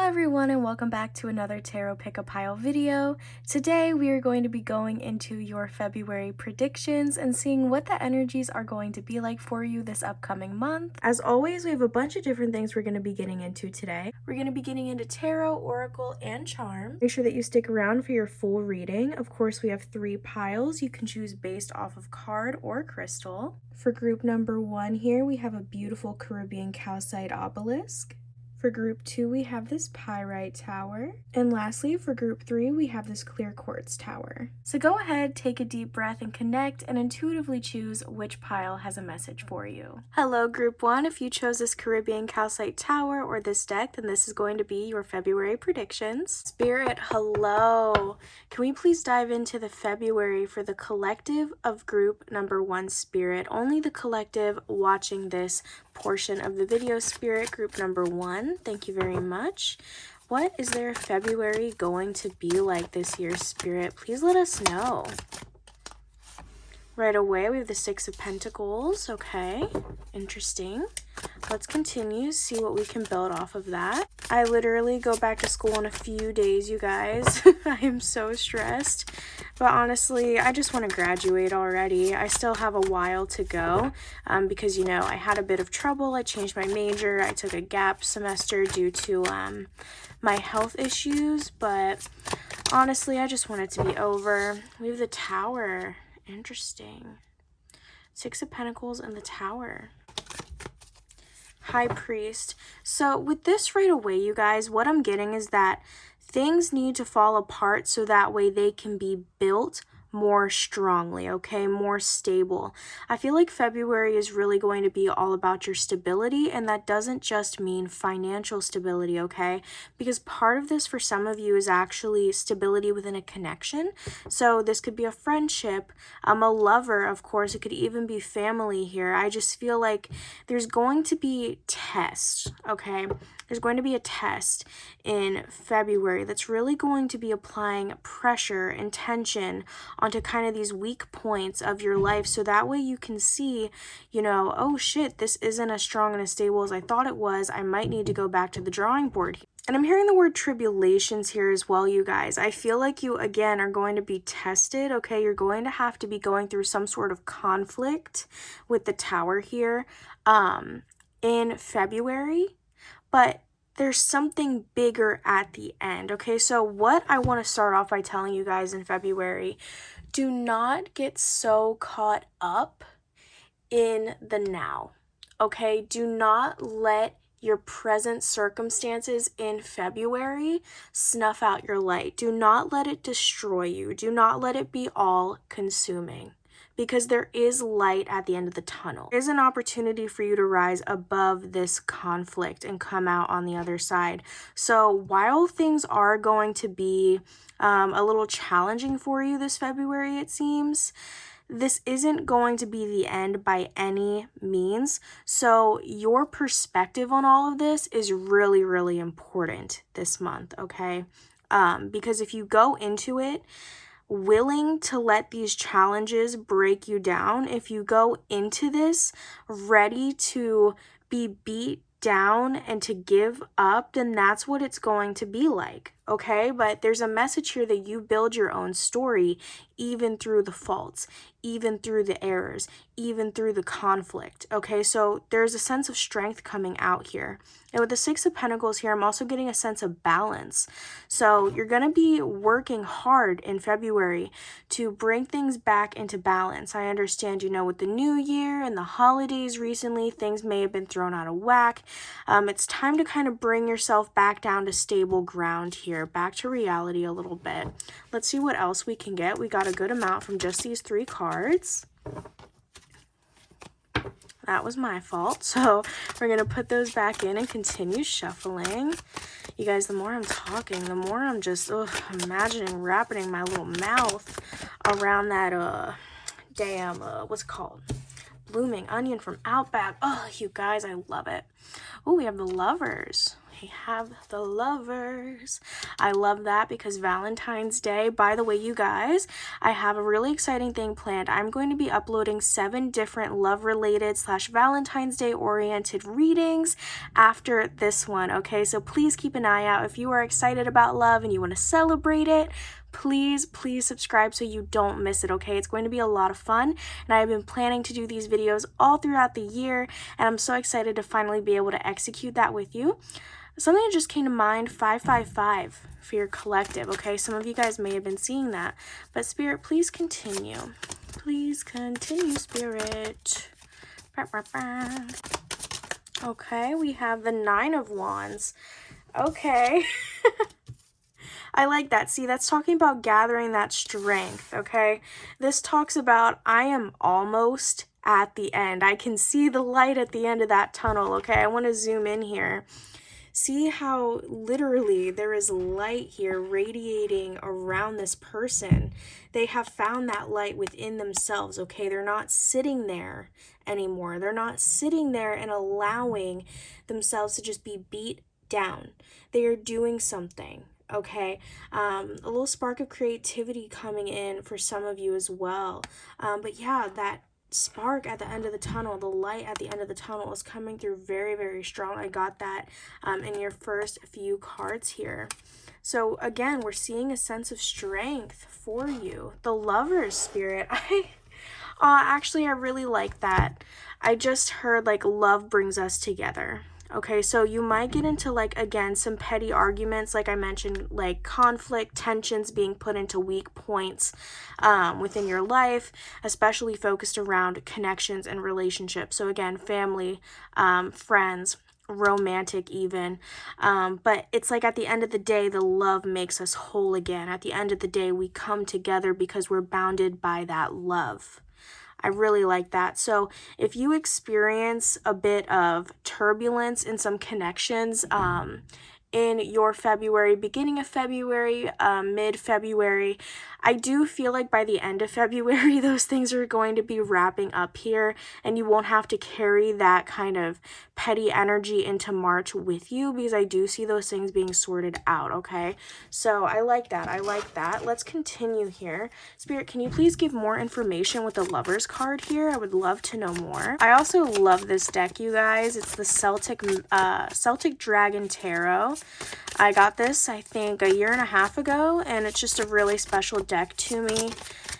everyone, and welcome back to another Tarot Pick-a-Pile video. Today we are going to be going into your February predictions and seeing what the energies are going to be like for you this upcoming month. As always, we have a bunch of different things we're going to be getting into today. We're going to be getting into tarot, oracle, and charm. Make sure that you stick around for your full reading. Of course, we have 3 piles. You can choose based off of card or crystal. For group number 1 here, we have a beautiful Caribbean calcite obelisk. For group 2, we have this pyrite tower. And lastly, for group 3, we have this clear quartz tower. So go ahead, take a deep breath and connect and intuitively choose which pile has a message for you. Hello, group 1. If you chose this Caribbean calcite tower or this deck, then this is going to be your February predictions. Spirit, hello. Can we please dive into the February for the collective of group number 1, Spirit? Only the collective watching this portion of the video, Spirit, group number 1. Thank you very much. What is their February going to be like this year, Spirit? Please let us know. Right away, we have the 6 of Pentacles. Okay, interesting. Let's continue, see what we can build off of that. I literally go back to school in a few days, you guys. I am so stressed. But honestly, I just want to graduate already. I still have a while to go because, you know, I had a bit of trouble. I changed my major. I took a gap semester due to my health issues. But honestly, I just want it to be over. We have the Tower. Interesting. 6 of Pentacles and the Tower. High Priest. So with this right away, you guys, what I'm getting is that things need to fall apart so that way they can be built more strongly, okay, more stable. I feel like February is really going to be all about your stability, and that doesn't just mean financial stability, okay, because part of this for some of you is actually stability within a connection. So this could be a friendship, a lover, of course. It could even be family here. I just feel like there's going to be tests, okay. There's going to be a test in February that's really going to be applying pressure and tension onto kind of these weak points of your life, so that way you can see, you know, oh shit, this isn't as strong and as stable as I thought it was. I might need to go back to the drawing board. And I'm hearing the word tribulations here as well, you guys. I feel like you, again, are going to be tested, okay? You're going to have to be going through some sort of conflict with the Tower here in February. But there's something bigger at the end, okay? So what I want to start off by telling you guys in February, do not get so caught up in the now, okay? Do not let your present circumstances in February snuff out your light. Do not let it destroy you. Do not let it be all consuming. Because there is light at the end of the tunnel. There's an opportunity for you to rise above this conflict and come out on the other side. So while things are going to be a little challenging for you this February, it seems, this isn't going to be the end by any means. So your perspective on all of this is really, really important this month, okay? Because if you go into it willing to let these challenges break you down, if you go into this ready to be beat down and to give up, then that's what it's going to be like, okay? But there's a message here that you build your own story even through the faults, even through the errors, even through the conflict, okay? So there's a sense of strength coming out here. And with the 6 of Pentacles here, I'm also getting a sense of balance. So you're going to be working hard in February to bring things back into balance. I understand, you know, with the new year and the holidays recently, things may have been thrown out of whack. It's time to kind of bring yourself back down to stable ground here, back to reality a little bit. Let's see what else we can get. We got a good amount from just these 3 cards. That was my fault. So we're going to put those back in and continue shuffling. You guys, the more I'm talking, the more I'm just imagining wrapping my little mouth around that damn, what's it called? Blooming onion from Outback. Oh, you guys, I love it. Oh, we have the Lovers. we have the Lovers. I love that because Valentine's Day, by the way, you guys, I have a really exciting thing planned. I'm going to be uploading 7 different love-related / Valentine's Day oriented readings after this one, okay? So please keep an eye out. If you are excited about love and you want to celebrate it, please subscribe so you don't miss it, okay? It's going to be a lot of fun, and I've been planning to do these videos all throughout the year, and I'm so excited to finally be able to execute that with you. Something that just came to mind, 555 for your collective, okay? Some of you guys may have been seeing that, but Spirit, please continue. Please continue, Spirit. Okay, we have the 9 of Wands. Okay. I like that. See, that's talking about gathering that strength, okay? This talks about I am almost at the end. I can see the light at the end of that tunnel, okay? I want to zoom in here. See how literally there is light here radiating around this person. They have found that light within themselves, okay? They're not sitting there anymore. They're not sitting there and allowing themselves to just be beat down. They are doing something. Okay, a little spark of creativity coming in for some of you as well. But yeah, that spark at the end of the tunnel, the light at the end of the tunnel is coming through very, very strong. I got that in your first few cards here. So again, we're seeing a sense of strength for you. The Lover's, Spirit. Actually, I really like that. I just heard like love brings us together. Okay, so you might get into like, again, some petty arguments, like I mentioned, like conflict, tensions being put into weak points within your life, especially focused around connections and relationships. So again, family, friends, romantic even. But it's like at the end of the day, the love makes us whole again. At the end of the day, we come together because we're bounded by that love. I really like that. So if you experience a bit of turbulence in some connections in your February, beginning of February, mid-February, I do feel like by the end of February, those things are going to be wrapping up here, and you won't have to carry that kind of petty energy into March with you, because I do see those things being sorted out, okay? So I like that. I like that. Let's continue here. Spirit, can you please give more information with the Lover's card here? I would love to know more. I also love this deck, you guys. It's the Celtic Dragon Tarot. I got this, I think, 1.5 years ago, and it's just a really special deck to me.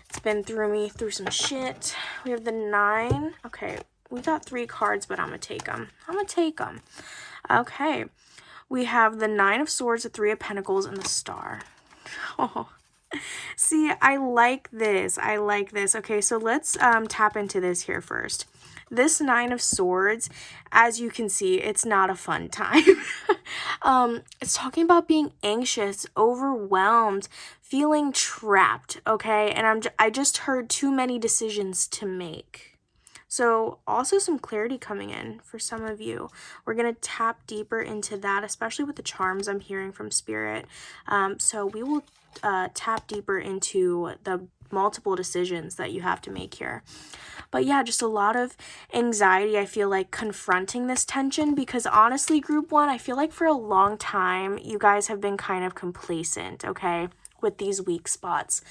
It's been through some shit. We have the 9. Okay, we got 3 cards, but I'm gonna take them. Okay, we have the 9 of Swords, the 3 of Pentacles, and the Star. Oh, see, I like this. Okay, so let's tap into this here first. This 9 of Swords, as you can see, it's not a fun time. It's talking about being anxious, overwhelmed, feeling trapped, okay? And I just heard too many decisions to make. So also some clarity coming in for some of you. We're going to tap deeper into that, especially with the charms I'm hearing from Spirit. So we will tap deeper into the multiple decisions that you have to make here. But yeah, just a lot of anxiety, I feel like, confronting this tension, because honestly, group 1, I feel like for a long time, you guys have been kind of complacent, okay, with these weak spots.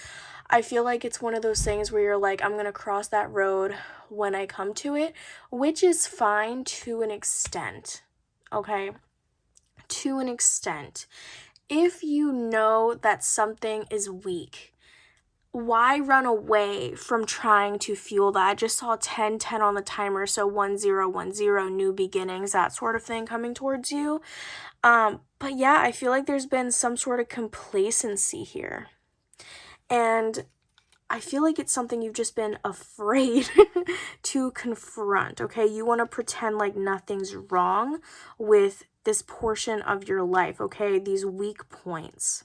I feel like it's one of those things where you're like, I'm going to cross that road when I come to it, which is fine to an extent, okay, to an extent. If you know that something is weak, why run away from trying to fuel that? I just saw 10-10 on the timer, so 1010, new beginnings, that sort of thing coming towards you. But yeah, I feel like there's been some sort of complacency here. And I feel like it's something you've just been afraid to confront, okay? You want to pretend like nothing's wrong with this portion of your life, okay? These weak points.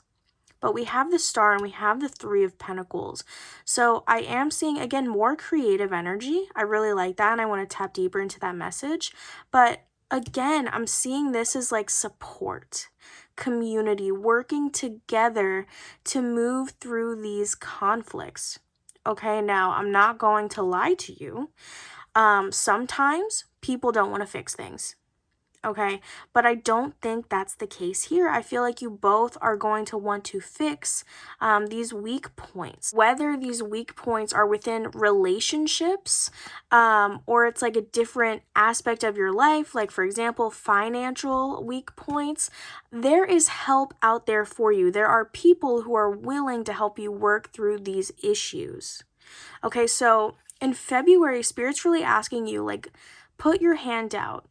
But we have the Star and we have the 3 of Pentacles. So I am seeing, again, more creative energy. I really like that, and I want to tap deeper into that message. But again, I'm seeing this as like support, community, working together to move through these conflicts. Okay, now I'm not going to lie to you. Sometimes people don't want to fix things. Okay, but I don't think that's the case here. I feel like you both are going to want to fix these weak points, whether these weak points are within relationships or it's like a different aspect of your life, like for example, financial weak points. There is help out there for you. There are people who are willing to help you work through these issues. Okay, so in February, Spirit's really asking you, like, put your hand out.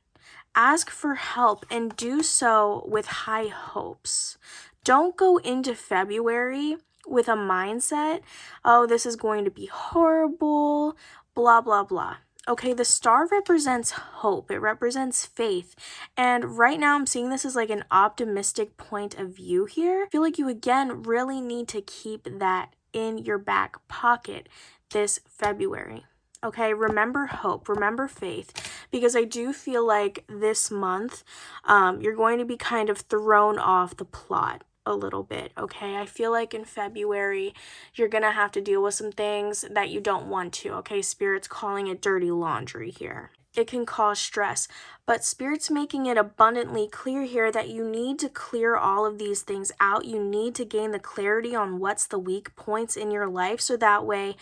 Ask for help and do so with high hopes. Don't go into February with a mindset, oh, this is going to be horrible, blah, blah, blah. Okay, the star represents hope. It represents faith. And right now I'm seeing this as like an optimistic point of view here. I feel like you again really need to keep that in your back pocket this February. Okay, remember hope, remember faith, because I do feel like this month you're going to be kind of thrown off the plot a little bit, okay? I feel like in February you're going to have to deal with some things that you don't want to, okay? Spirit's calling it dirty laundry here. It can cause stress, but Spirit's making it abundantly clear here that you need to clear all of these things out. You need to gain the clarity on what's the weak points in your life so that way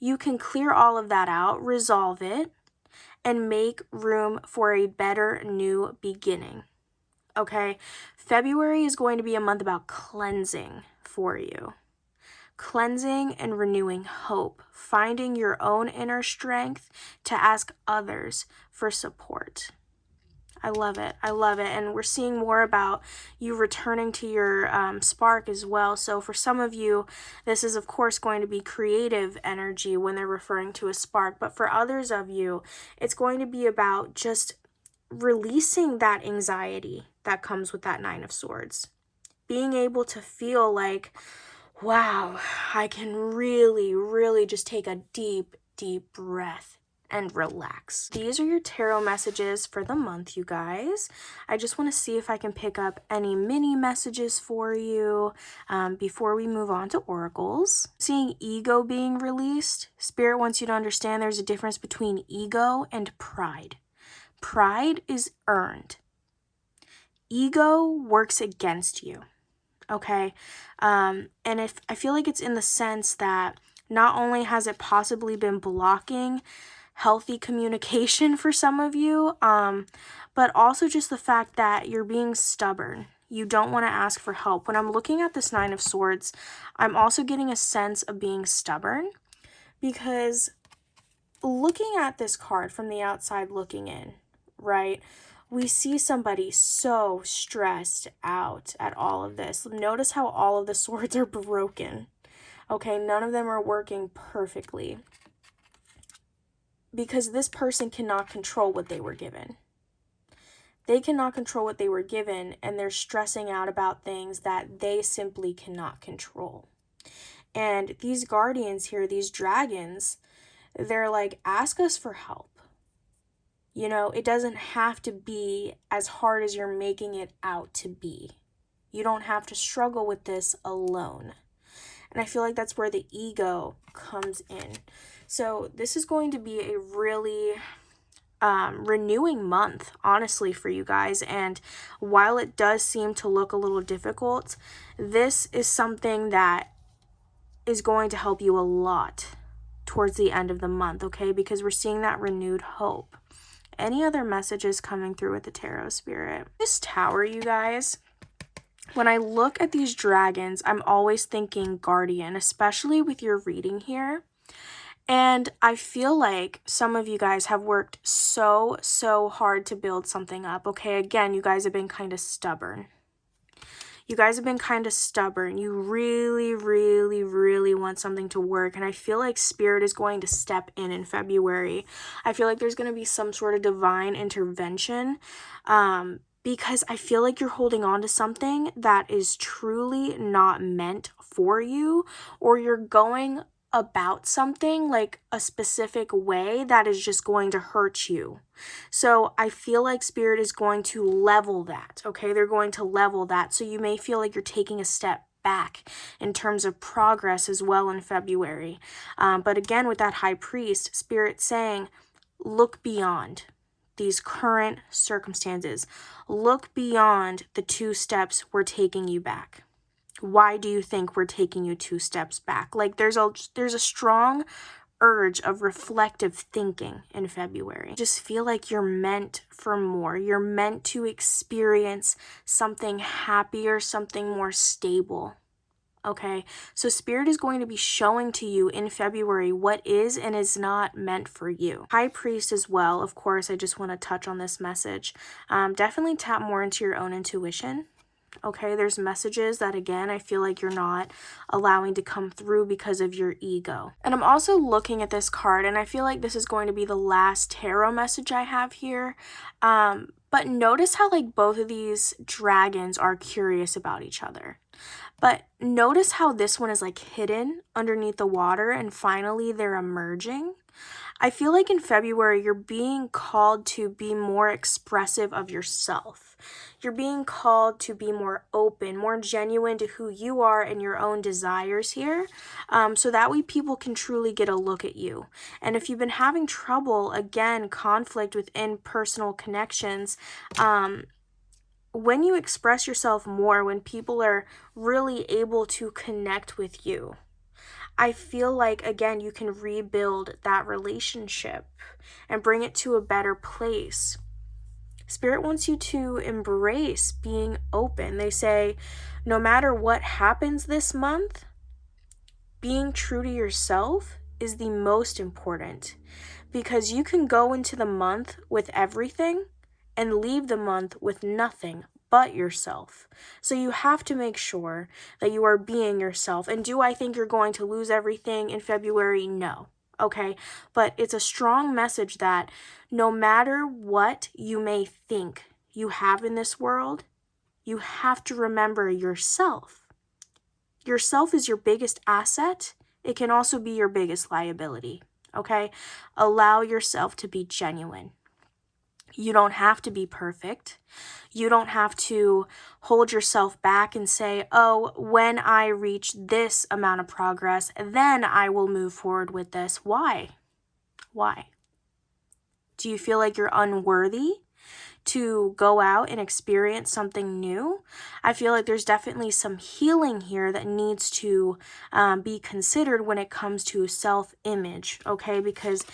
you can clear all of that out, resolve it, and make room for a better new beginning. Okay? February is going to be a month about cleansing for you. Cleansing and renewing hope, finding your own inner strength to ask others for support. I love it. I love it. And we're seeing more about you returning to your spark as well. So for some of you, this is of course going to be creative energy when they're referring to a spark. But for others of you, it's going to be about just releasing that anxiety that comes with that Nine of Swords. Being able to feel like, wow, I can really, really just take a deep, deep breath and relax. These are your tarot messages for the month, you guys. I just want to see if I can pick up any mini messages for you before we move on to oracles. Seeing ego being released. Spirit wants you to understand there's a difference between ego and pride. Pride is earned. Ego works against you. Okay? And if I feel like it's in the sense that not only has it possibly been blocking healthy communication for some of you, but also just the fact that you're being stubborn. You don't want to ask for help. When I'm looking at this Nine of Swords, I'm also getting a sense of being stubborn because looking at this card from the outside looking in, right? We see somebody so stressed out at all of this. Notice how all of the swords are broken. Okay, none of them are working perfectly. Because this person cannot control what they were given. They cannot control what they were given, and they're stressing out about things that they simply cannot control. And these guardians here, these dragons, they're like, ask us for help. You know, it doesn't have to be as hard as you're making it out to be. You don't have to struggle with this alone. And I feel like that's where the ego comes in. So this is going to be a really renewing month, honestly, for you guys. And while it does seem to look a little difficult, this is something that is going to help you a lot towards the end of the month, okay? Because we're seeing that renewed hope. Any other messages coming through with the tarot, Spirit? This Tower, you guys. When I look at these dragons, I'm always thinking guardian, especially with your reading here. And I feel like some of you guys have worked so hard to build something up. Okay, again, you guys have been kind of stubborn. You guys have been kind of stubborn. You really want something to work. And I feel like Spirit is going to step in February. I feel like there's going to be some sort of divine intervention. Because I feel like you're holding on to something that is truly not meant for you, or you're going about something like a specific way that is just going to hurt you. So I feel like Spirit is going to level that, okay? They're going to level that. So you may feel like you're taking a step back in terms of progress as well in February. But again, with that High Priest, Spirit saying, look beyond. these current circumstances. Look beyond the 2 steps we're taking you back. Why do you think we're taking you 2 steps back? Like there's a strong urge of reflective thinking in February. Just feel like you're meant for more. You're meant to experience something happier, something more stable. Okay, so Spirit is going to be showing to you in February what is and is not meant for you. High Priest as well, of course, I just want to touch on this message. Definitely tap more into your own intuition. Okay, there's messages that, again, I feel like you're not allowing to come through because of your ego. And I'm also looking at this card, and I feel like this is going to be the last tarot message I have here. But notice how, like, both of these dragons are curious about each other. But notice how this one is, like, hidden underneath the water, and finally they're emerging. I feel like in February, you're being called to be more expressive of yourself. You're being called to be more open, more genuine to who you are and your own desires here, so that way people can truly get a look at you. And if you've been having trouble, again, conflict within personal connections, when you express yourself more, when people are really able to connect with you, I feel like, again, you can rebuild that relationship and bring it to a better place. Spirit wants you to embrace being open. They say, no matter what happens this month, being true to yourself is the most important, because you can go into the month with everything and leave the month with nothing but yourself. So you have to make sure that you are being yourself. And do I think you're going to lose everything in February? No. Okay, but it's a strong message that no matter what you may think you have in this world, you have to remember yourself. Yourself is your biggest asset. It can also be your biggest liability. Okay, allow yourself to be genuine. You don't have to be perfect. You don't have to hold yourself back and say, oh, when I reach this amount of progress, then I will move forward with this. Why? Why? Do you feel like you're unworthy to go out and experience something new? I feel like there's definitely some healing here that needs to be considered when it comes to self-image, okay? Because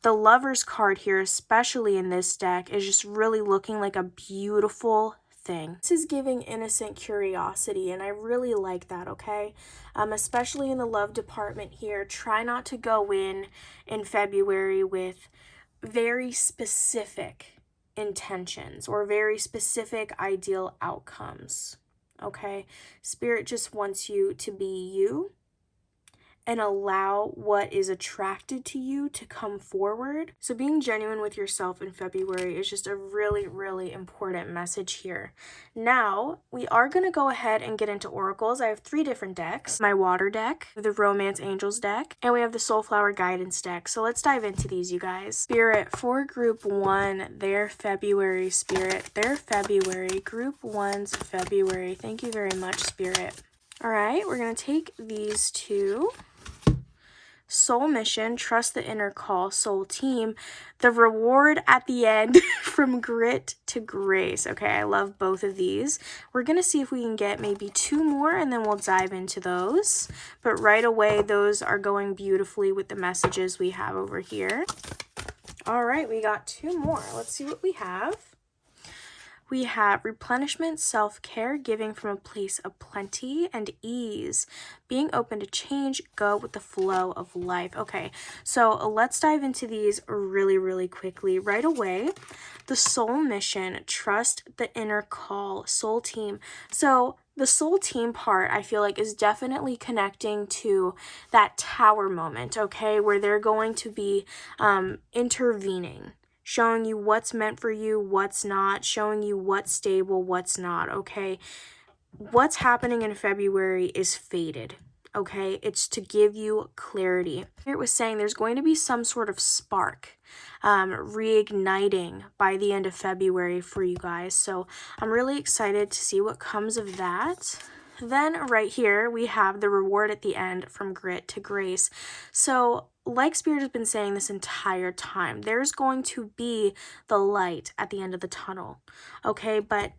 the Lover's card here, especially in this deck, is just really looking like a beautiful thing. This is giving innocent curiosity, and I really like that, okay? Especially in the love department here, try not to go in February with very specific intentions or very specific ideal outcomes, okay? Spirit just wants you to be you and allow what is attracted to you to come forward. So being genuine with yourself in February is just a really, really important message here. Now, we are going to go ahead and get into oracles. I have 3 different decks. My water deck, the Romance Angels deck, and we have the Soulflower Guidance deck. So let's dive into these, you guys. Spirit, for Group 1, their February, Spirit, their February, Group 1's February. Thank you very much, Spirit. All right, we're going to take these 2. Soul Mission, Trust the Inner Call, Soul Team, the reward at the end, From Grit to Grace. Okay, I love both of these. We're going to see if we can get maybe 2 more, and then we'll dive into those. But right away, those are going beautifully with the messages we have over here. All right, we got 2 more. Let's see what we have. We have replenishment, self-care, giving from a place of plenty and ease, being open to change, go with the flow of life. Okay, so let's dive into these really, really quickly. Right away, the Soul Mission, Trust the Inner Call, Soul Team. So the Soul Team part, I feel like, is definitely connecting to that tower moment, okay, where they're going to be intervening, showing you what's meant for you, what's not, showing you what's stable, what's not, okay? What's happening in February is fated, okay? It's to give you clarity. It was saying there's going to be some sort of spark reigniting by the end of February for you guys. So I'm really excited to see what comes of that. Then right here, we have the reward at the end, from grit to grace. So like Spirit has been saying this entire time, there's going to be the light at the end of the tunnel, okay? But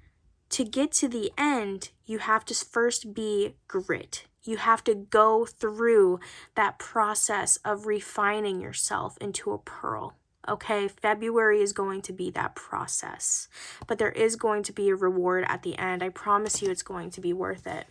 to get to the end, you have to first be grit. You have to go through that process of refining yourself into a pearl. Okay, February is going to be that process, but there is going to be a reward at the end. I promise you it's going to be worth it.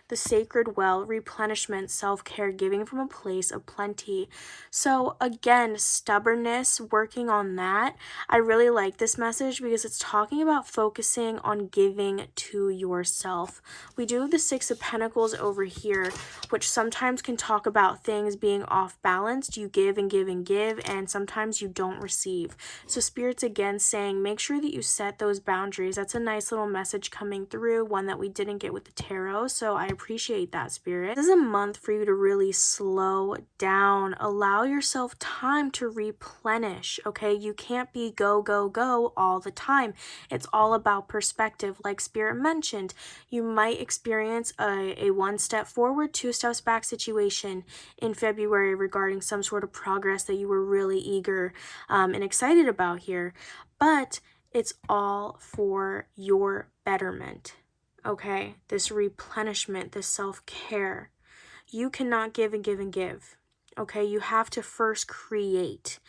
The sacred well, replenishment, self-care, giving from a place of plenty. So again, stubbornness, working on that. I really like this message because it's talking about focusing on giving to yourself. We do have the Six of Pentacles over here, which sometimes can talk about things being off balanced. You give and give and give, and sometimes you don't receive. So Spirit's again saying, make sure that you set those boundaries. That's a nice little message coming through, one that we didn't get with the tarot. So I appreciate that, Spirit. This is a month for you to really slow down. Allow yourself time to replenish, okay? You can't be go, go, go all the time. It's all about perspective. Like Spirit mentioned, you might experience a one step forward, two steps back situation in February regarding some sort of progress that you were really eager and excited about here. But it's all for your betterment. Okay, this replenishment, this self-care. You cannot give and give and give. Okay, you have to first create.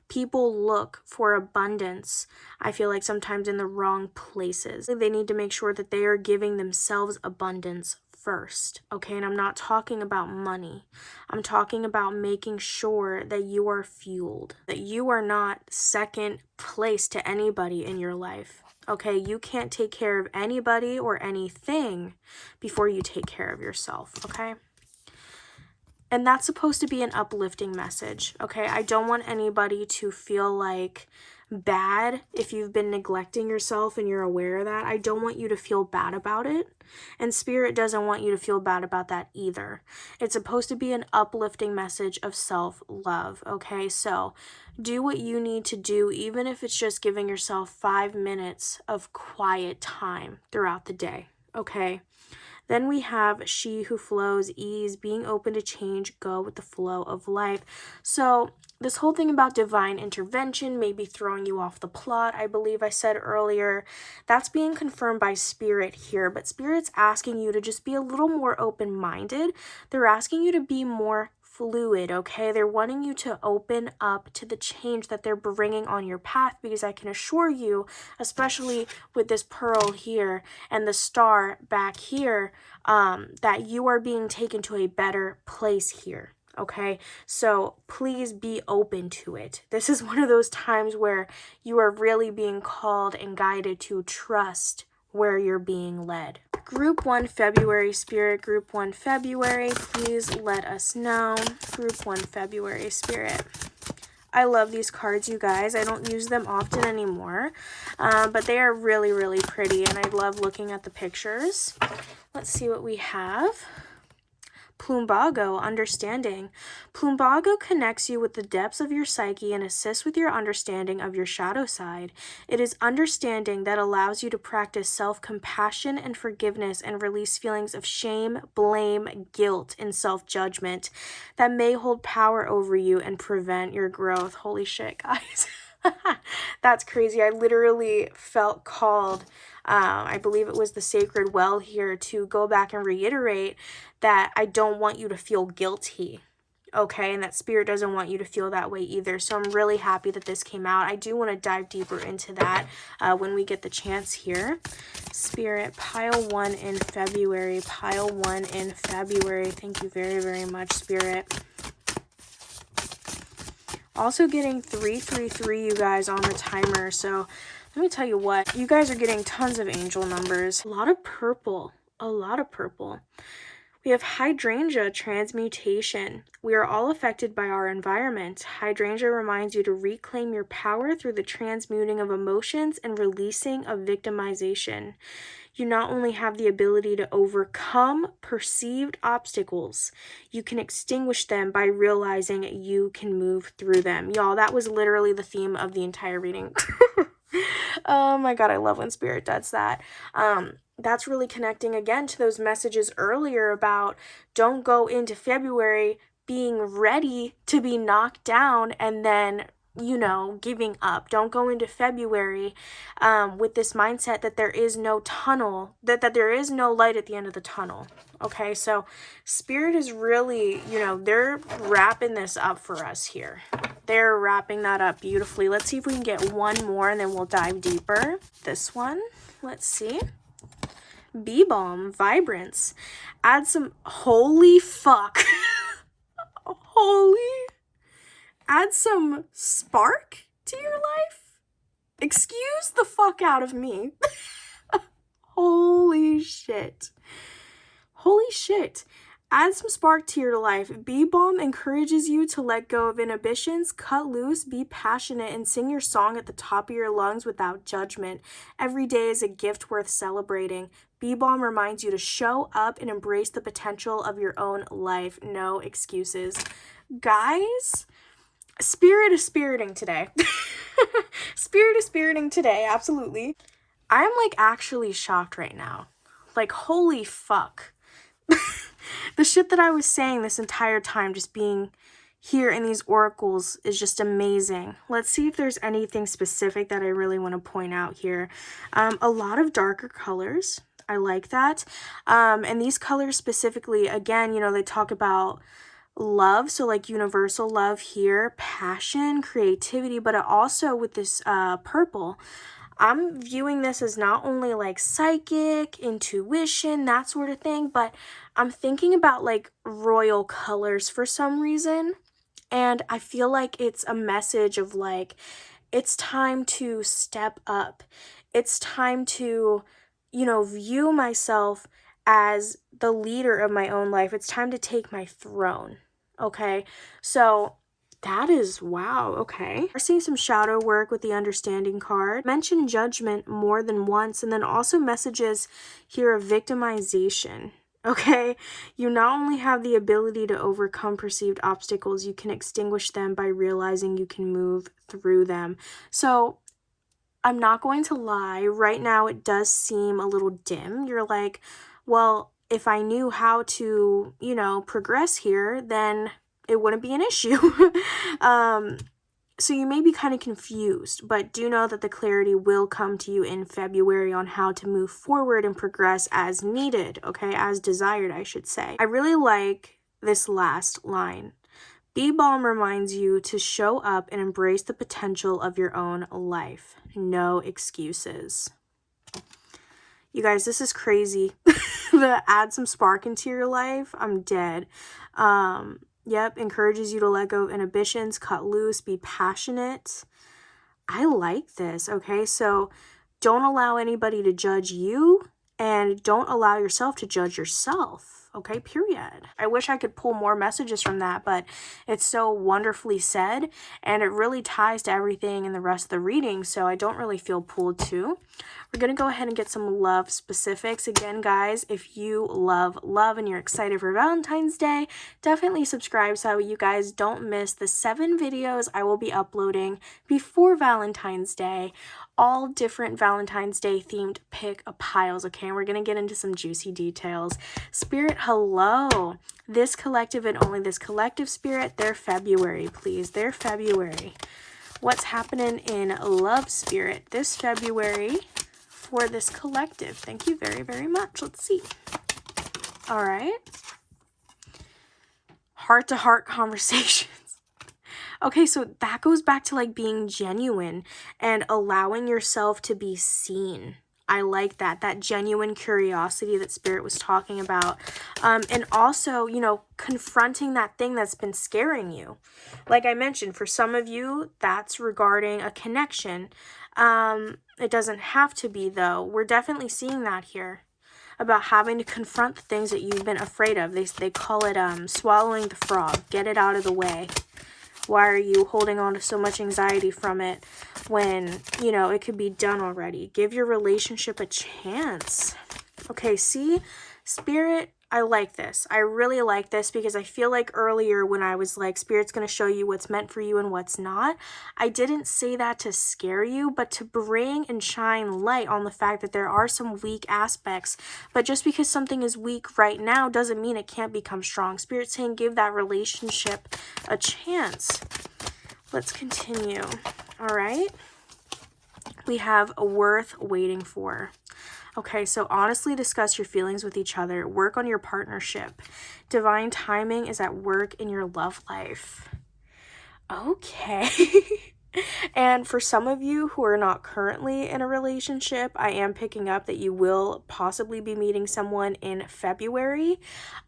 People look for abundance, I feel like sometimes in the wrong places. They need to make sure that they are giving themselves abundance first. Okay, and I'm not talking about money. I'm talking about making sure that you are fueled, that you are not second place to anybody in your life. Okay, you can't take care of anybody or anything before you take care of yourself, okay? And that's supposed to be an uplifting message, okay? I don't want anybody to feel like bad if you've been neglecting yourself and you're aware of that. I don't want you to feel bad about it. And Spirit doesn't want you to feel bad about that either. It's supposed to be an uplifting message of self-love, okay? So do what you need to do, even if it's just giving yourself 5 minutes of quiet time throughout the day, okay? Then we have she who flows, ease, being open to change, go with the flow of life. So this whole thing about divine intervention, maybe throwing you off the plot, I believe I said earlier, that's being confirmed by Spirit here. But Spirit's asking you to just be a little more open-minded. They're asking you to be more fluid, okay? They're wanting you to open up to the change that they're bringing on your path, because I can assure you, especially with this pearl here and the star back here, that you are being taken to a better place here, okay? So please be open to it. This is one of those times where you are really being called and guided to trust where you're being led. Group 1 February, Spirit. Group 1 February, please let us know. Group 1 February, Spirit. I love these cards, you guys. I don't use them often anymore, but they are really, really pretty, and I love looking at the pictures. Let's see what we have. Plumbago, understanding. Plumbago connects you with the depths of your psyche and assists with your understanding of your shadow side. It is understanding that allows you to practice self-compassion and forgiveness and release feelings of shame, blame, guilt, and self-judgment that may hold power over you and prevent your growth. Holy shit, guys. That's crazy. I literally felt called, I believe it was the sacred well here, to go back and reiterate that I don't want you to feel guilty, okay? And that Spirit doesn't want you to feel that way either. So I'm really happy that this came out. I do want to dive deeper into that when we get the chance here. Spirit, pile 1 in February. Pile 1 in February. Thank you very, very much, Spirit. Also getting 333, you guys, on the timer. So let me tell you what, you guys are getting tons of angel numbers. A lot of purple. A lot of purple. We have hydrangea, transmutation. We are all affected by our environment. Hydrangea reminds you to reclaim your power through the transmuting of emotions and releasing of victimization. You not only have the ability to overcome perceived obstacles, you can extinguish them by realizing you can move through them. Y'all, that was literally the theme of the entire reading. Oh my God, I love when Spirit does that. That's really connecting again to those messages earlier about don't go into February being ready to be knocked down and then, you know, giving up. Don't go into February with this mindset that there is no tunnel, that there is no light at the end of the tunnel. Okay, so Spirit is really, you know, they're wrapping this up for us here. They're wrapping that up beautifully. Let's see if we can get one more and then we'll dive deeper. This one, let's see. Bee Balm, Vibrance. Add some, holy fuck. Add some spark to your life? Excuse the fuck out of me. Holy shit. Add some spark to your life. Bee Balm encourages you to let go of inhibitions, cut loose, be passionate, and sing your song at the top of your lungs without judgment. Every day is a gift worth celebrating. Bee Balm reminds you to show up and embrace the potential of your own life. No excuses. Guys, Spirit is spiriting today. Spirit is spiriting today, absolutely. I'm like actually shocked right now. Like, holy fuck. The shit that I was saying this entire time, just being here in these oracles, is just amazing. Let's see if there's anything specific that I really want to point out here. A lot of darker colors. I like that. And these colors specifically, again, you know, they talk about love, so like universal love here, passion, creativity, but also with this purple, I'm viewing this as not only like psychic, intuition, that sort of thing, but I'm thinking about like royal colors for some reason. And I feel like it's a message of like, it's time to step up. It's time to, you know, view myself as the leader of my own life. It's time to take my throne. Okay. So that is, wow, okay. We're seeing some shadow work with the understanding card. Mention judgment more than once, and then also messages here of victimization, okay? You not only have the ability to overcome perceived obstacles, you can extinguish them by realizing you can move through them. So I'm not going to lie, right now it does seem a little dim. You're like, well, if I knew how to, you know, progress here, then it wouldn't be an issue. So you may be kind of confused, but do know that the clarity will come to you in February on how to move forward and progress as needed, okay? As desired, I should say. I really like this last line. Bee Balm reminds you to show up and embrace the potential of your own life. No excuses. You guys, this is crazy. The add some spark into your life, I'm dead. Yep, encourages you to let go of inhibitions, cut loose, be passionate. I like this, okay? So don't allow anybody to judge you, and don't allow yourself to judge yourself, okay? Period. I wish I could pull more messages from that, but it's so wonderfully said, and it really ties to everything in the rest of the reading, so I don't really feel pulled to. We're going to go ahead and get some love specifics. Again, guys, if you love love and you're excited for Valentine's Day, definitely subscribe so you guys don't miss the 7 videos I will be uploading before Valentine's Day. All different Valentine's Day themed pick a piles, okay? And we're going to get into some juicy details. Spirit, hello. This collective and only this collective, Spirit, their February, please. Their February. What's happening in love, Spirit, this February for this collective? Thank you very, very much. Let's see. All right. Heart-to-heart conversations. Okay, so that goes back to like being genuine and allowing yourself to be seen. I like that genuine curiosity that Spirit was talking about. And also, you know, confronting that thing that's been scaring you. Like I mentioned, for some of you, that's regarding a connection. It doesn't have to be, though. We're definitely seeing that here, about having to confront the things that you've been afraid of. They call it swallowing the frog. Get it out of the way. Why are you holding on to so much anxiety from it when, you know, it could be done already? Give your relationship a chance. Okay, see, Spirit, I like this. I really like this because I feel like earlier when I was like, Spirit's going to show you what's meant for you and what's not, I didn't say that to scare you, but to bring and shine light on the fact that there are some weak aspects. But just because something is weak right now doesn't mean it can't become strong. Spirit's saying give that relationship a chance. Let's continue. All right. We have a worth waiting for. Okay, so honestly discuss your feelings with each other. Work on your partnership. Divine timing is at work in your love life. Okay. And for some of you who are not currently in a relationship, I am picking up that you will possibly be meeting someone in February.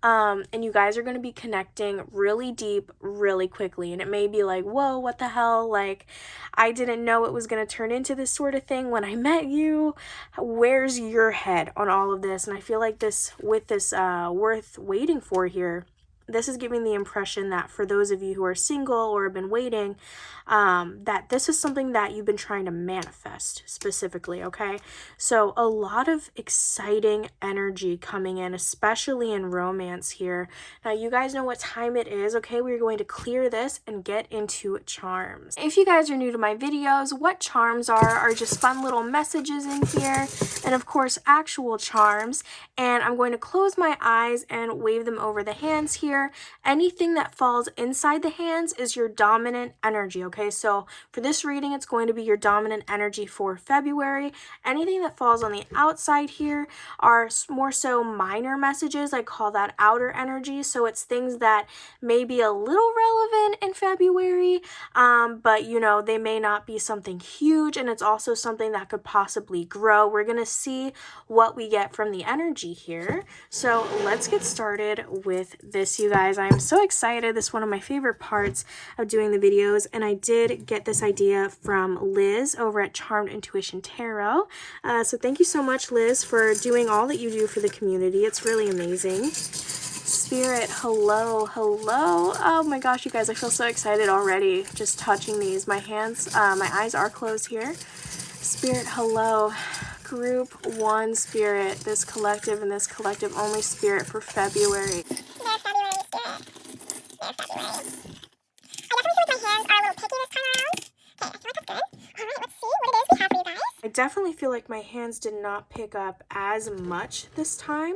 And you guys are going to be connecting really deep, really quickly. And it may be like, whoa, what the hell? Like, I didn't know it was going to turn into this sort of thing when I met you. Where's your head on all of this? And I feel like with this worth waiting for here, this is giving the impression that for those of you who are single or have been waiting, that this is something that you've been trying to manifest specifically, okay? So a lot of exciting energy coming in, especially in romance here. Now, you guys know what time it is, okay? We're going to clear this and get into charms. If you guys are new to my videos, what charms are just fun little messages in here, and of course, actual charms. And I'm going to close my eyes and wave them over the hands here. Anything that falls inside the hands is your dominant energy, okay? So for this reading, it's going to be your dominant energy for February. Anything that falls on the outside here are more so minor messages. I call that outer energy. So it's things that may be a little relevant in February, but you know, they may not be something huge, and it's also something that could possibly grow. We're going to see what we get from the energy here. So let's get started with this, you guys. I'm so excited. This is one of my favorite parts of doing the videos, and I did get this idea from Liz over at Charmed Intuition Tarot. So thank you so much, Liz, for doing all that you do for the community. It's really amazing. Spirit, hello, hello. Oh my gosh, you guys, I feel so excited already just touching these. My eyes are closed here. Spirit, hello. Group 1 spirit, this collective and this collective only spirit for February. Their February spirit. Their February. I definitely feel like my hands are a little picky this time around. Okay, I feel like that's good. All right, let's see what it is we have for you guys. I definitely feel like my hands did not pick up as much this time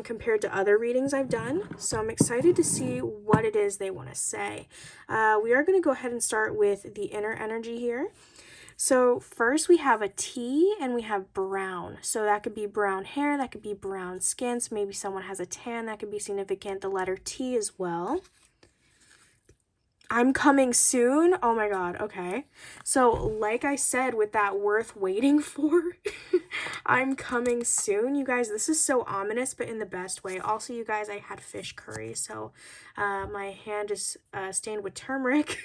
compared to other readings I've done. So I'm excited to see what it is they want to say. We are going to go ahead and start with the inner energy here. So first we have a T and we have brown. So that could be brown hair, that could be brown skin. So maybe someone has a tan, that could be significant. The letter T as well. I'm coming soon. Oh my God. Okay. So like I said, with that worth waiting for, I'm coming soon. You guys, this is so ominous, but in the best way. Also, you guys, I had fish curry. So my hand is stained with turmeric.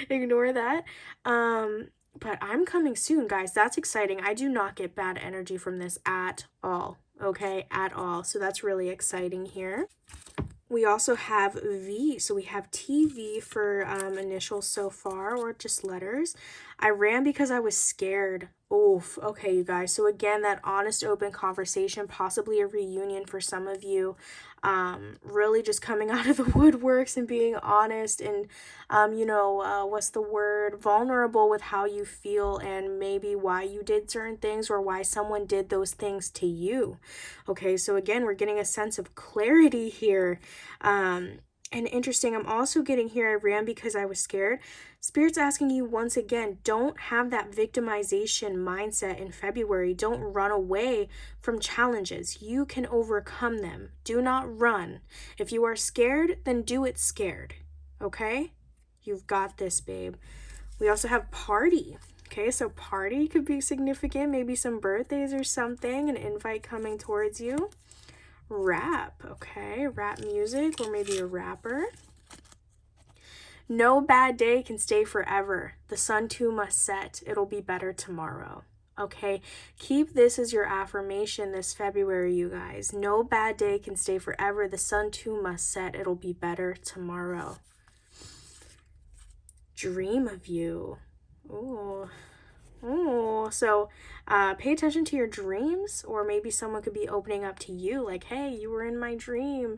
Ignore that. But I'm coming soon, guys. That's exciting. I do not get bad energy from this at all. Okay, at all. So that's really exciting here. We also have V, so we have TV for initials so far, or just letters. I ran because I was scared. Oof. Okay, you guys. So again, that honest, open conversation, possibly a reunion for some of you. Really just coming out of the woodworks and being honest and, what's the word? Vulnerable with how you feel and maybe why you did certain things or why someone did those things to you. Okay, so again, we're getting a sense of clarity here. And interesting, I'm also getting here, I ran because I was scared. Spirit's asking you once again, don't have that victimization mindset in February. Don't run away from challenges. You can overcome them. Do not run. If you are scared, then do it scared. Okay? You've got this, babe. We also have party. Okay, so party could be significant. Maybe some birthdays or something, an invite coming towards you. Rap, okay, rap music, or maybe a rapper. No bad day can stay forever. The sun too must set. It'll be better tomorrow. Okay, keep this as your affirmation this February, you guys. No bad day can stay forever. The sun too must set. It'll be better tomorrow. Dream of you. Ooh, Also, pay attention to your dreams, or maybe someone could be opening up to you like, hey, you were in my dream.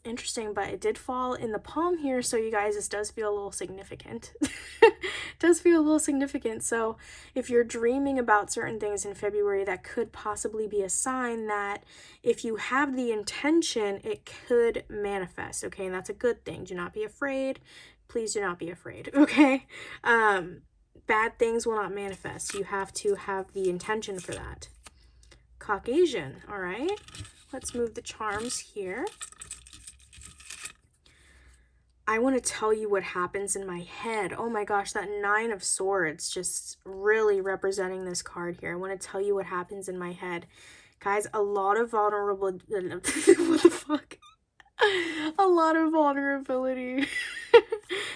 Interesting, but it did fall in the palm here, so you guys, this does feel a little significant. It does feel a little significant. So if you're dreaming about certain things in February, that could possibly be a sign that if you have the intention, it could manifest, okay? And that's a good thing. Do not be afraid. Please do not be afraid, okay? Bad things will not manifest. You have to have the intention for that. Caucasian, all right? Let's move the charms here. I want to tell you what happens in my head. Oh my gosh, that 9 of Swords just really representing this card here. I want to tell you what happens in my head. Guys, a lot of vulnerable... what the fuck? A lot of vulnerability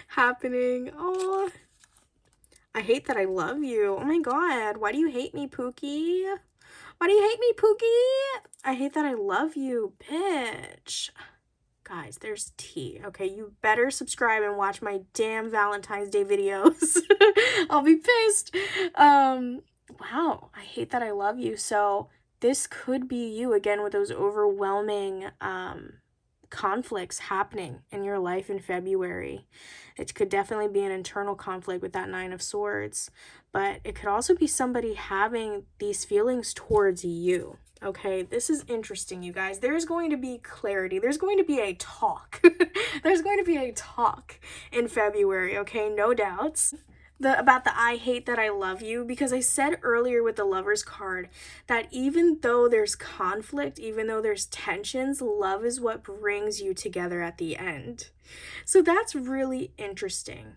happening. Oh, I hate that I love you. Oh my god, why do you hate me, Pookie? Why do you hate me, Pookie? I hate that I love you, bitch. Guys, there's tea. Okay, you better subscribe and watch my damn Valentine's Day videos. I'll be pissed. Wow, I hate that I love you. So this could be you again with those overwhelming conflicts happening in your life in February. It could definitely be an internal conflict with that 9 of Swords, but it could also be somebody having these feelings towards you. Okay, this is interesting, you guys. There's going to be clarity. There's going to be a talk. There's going to be a talk in February, okay? No doubts. About the I hate that I love you, because I said earlier with the Lover's card that even though there's conflict, even though there's tensions, love is what brings you together at the end. So that's really interesting.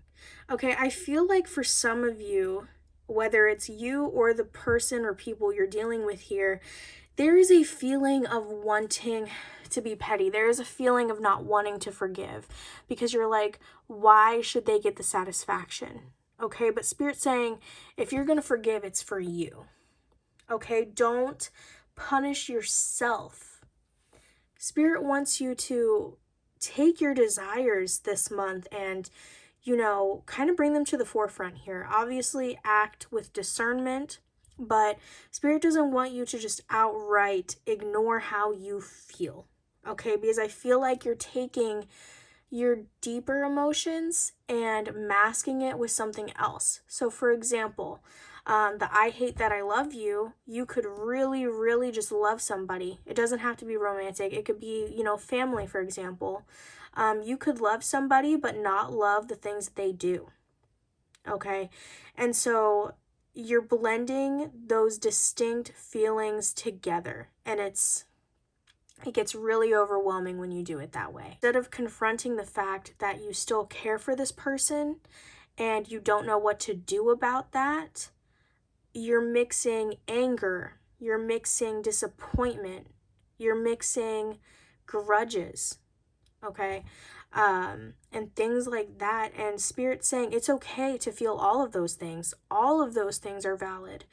Okay, I feel like for some of you, whether it's you or the person or people you're dealing with here, there is a feeling of wanting to be petty. There is a feeling of not wanting to forgive because you're like, why should they get the satisfaction? Okay, but Spirit's saying, if you're going to forgive, it's for you. Okay, don't punish yourself. Spirit wants you to take your desires this month and, kind of bring them to the forefront here. Obviously, act with discernment, but Spirit doesn't want you to just outright ignore how you feel. Okay, because I feel like you're taking your deeper emotions and masking it with something else. So for example, the I hate that I love you, you could really, really just love somebody. It doesn't have to be romantic. It could be, family, for example. You could love somebody but not love the things that they do. Okay? And so you're blending those distinct feelings together, and it gets really overwhelming when you do it that way. Instead of confronting the fact that you still care for this person and you don't know what to do about that, you're mixing anger, you're mixing disappointment, you're mixing grudges, okay? And things like that. And Spirit's saying it's okay to feel all of those things. All of those things are valid,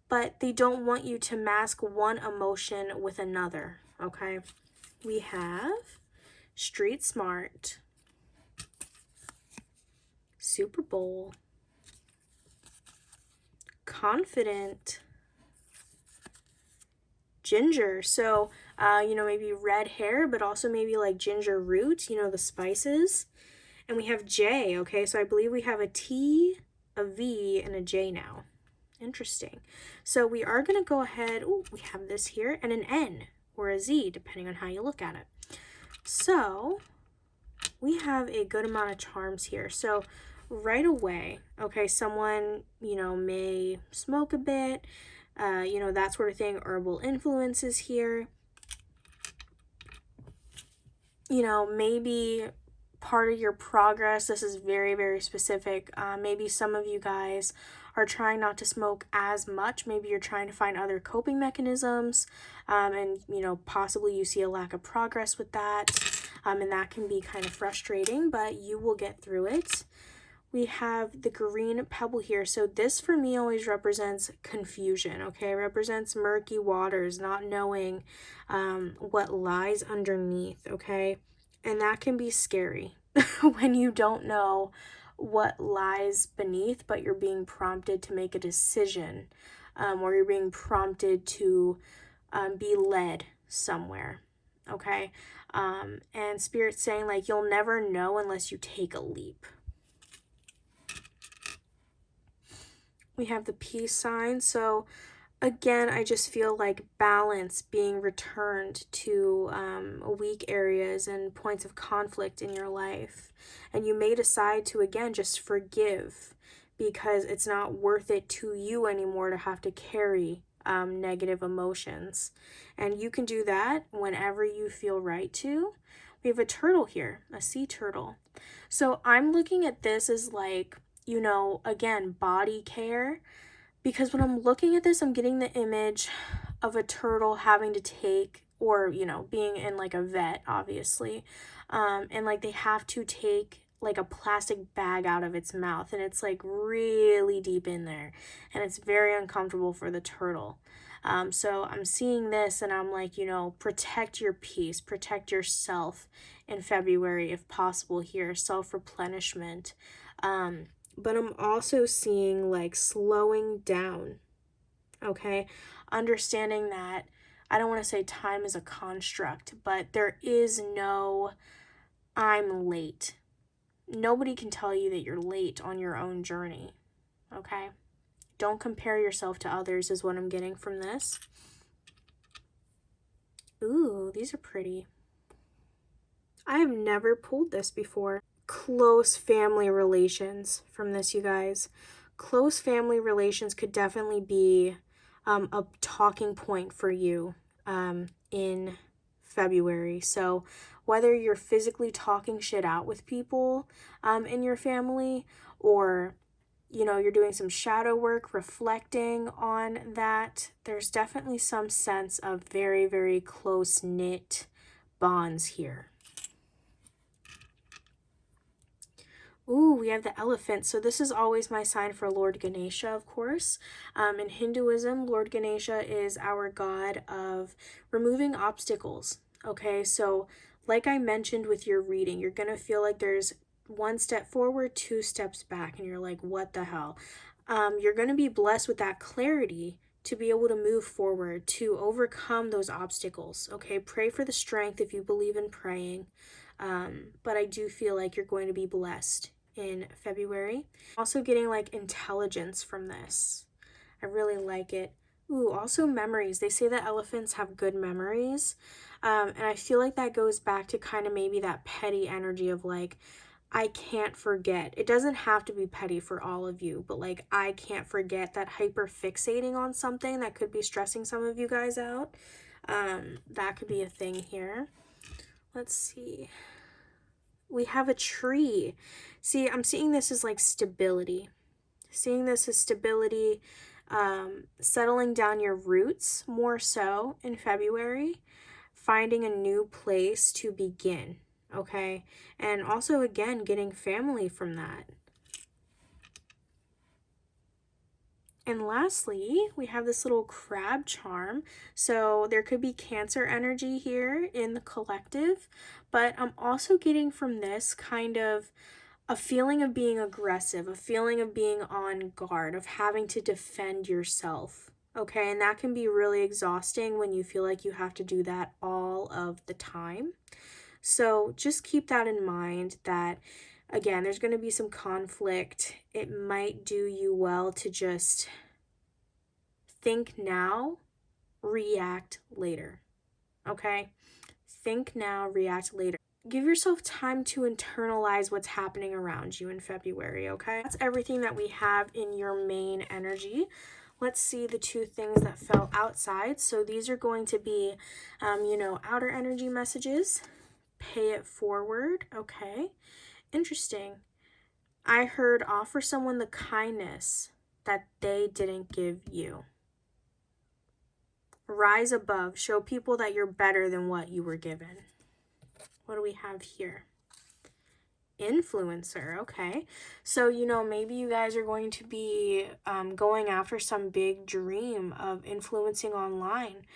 but they don't want you to mask one emotion with another. Okay, we have Street Smart, Super Bowl, Confident, Ginger. So, maybe red hair, but also maybe like ginger root, the spices. And we have J, okay? So I believe we have a T, a V, and a J now. Interesting. So we are going to go ahead, we have this here, and an N. Or a Z, depending on how you look at it. So we have a good amount of charms here. So right away, okay, someone, may smoke a bit, that sort of thing. Herbal influences here. Maybe part of your progress, this is very, very specific. Maybe some of you guys are trying not to smoke as much. Maybe you're trying to find other coping mechanisms, and possibly you see a lack of progress with that, and that can be kind of frustrating, but you will get through it. We have the green pebble here. So this for me always represents confusion, okay? It represents murky waters, not knowing what lies underneath, okay? And that can be scary when you don't know what lies beneath, but you're being prompted to make a decision, or you're being prompted to be led somewhere. Okay. And Spirit's saying, like, you'll never know unless you take a leap. We have the peace sign. So again, I just feel like balance being returned to weak areas and points of conflict in your life. And you may decide to, again, just forgive, because it's not worth it to you anymore to have to carry negative emotions. And you can do that whenever you feel right to. We have a turtle here, a sea turtle. So I'm looking at this as like, again, body care, because when I'm looking at this, I'm getting the image of a turtle having to take, or, being in like a vet, obviously. And like they have to take like a plastic bag out of its mouth, and it's like really deep in there, and it's very uncomfortable for the turtle. So I'm seeing this and I'm like, protect your peace, protect yourself in February if possible here, self-replenishment. But I'm also seeing like slowing down, okay? Understanding that I don't want to say time is a construct, but there is no I'm late. Nobody can tell you that you're late on your own journey, okay? Don't compare yourself to others is what I'm getting from this. Ooh, these are pretty. I have never pulled this before. Close family relations from this, you guys. Close family relations could definitely be a talking point for you in February. So whether you're physically talking shit out with people in your family, or you're doing some shadow work, reflecting on that, there's definitely some sense of very, very close-knit bonds here. Ooh, we have the elephant. So this is always my sign for Lord Ganesha, of course. In Hinduism, Lord Ganesha is our god of removing obstacles. Okay, so like I mentioned with your reading, you're going to feel like there's one step forward, two steps back, and you're like, what the hell? You're going to be blessed with that clarity to be able to move forward, to overcome those obstacles. Okay, pray for the strength if you believe in praying. But I do feel like you're going to be blessed in February. Also getting like intelligence from this. I really like it. Ooh, also memories. They say that elephants have good memories. And I feel like that goes back to kind of maybe that petty energy of like, I can't forget. It doesn't have to be petty for all of you, but like, I can't forget, that hyper fixating on something that could be stressing some of you guys out. That could be a thing here. Let's see. We have a tree. See, I'm seeing this as like stability. Seeing this as stability, settling down your roots more so in February, finding a new place to begin, okay? And also, again, getting family from that. And lastly, we have this little crab charm. So there could be Cancer energy here in the collective, but I'm also getting from this kind of a feeling of being aggressive, a feeling of being on guard, of having to defend yourself. Okay, and that can be really exhausting when you feel like you have to do that all of the time. So just keep that in mind, that again, there's going to be some conflict. It might do you well to just think now, react later. Okay? Think now, react later. Give yourself time to internalize what's happening around you in February, okay? That's everything that we have in your main energy. Let's see the two things that fell outside. So these are going to be, outer energy messages. Pay it forward, okay? Interesting. I heard offer someone the kindness that they didn't give you. Rise above. Show people that you're better than what you were given. What do we have here? Influencer, okay. So, maybe you guys are going to be going after some big dream of influencing online,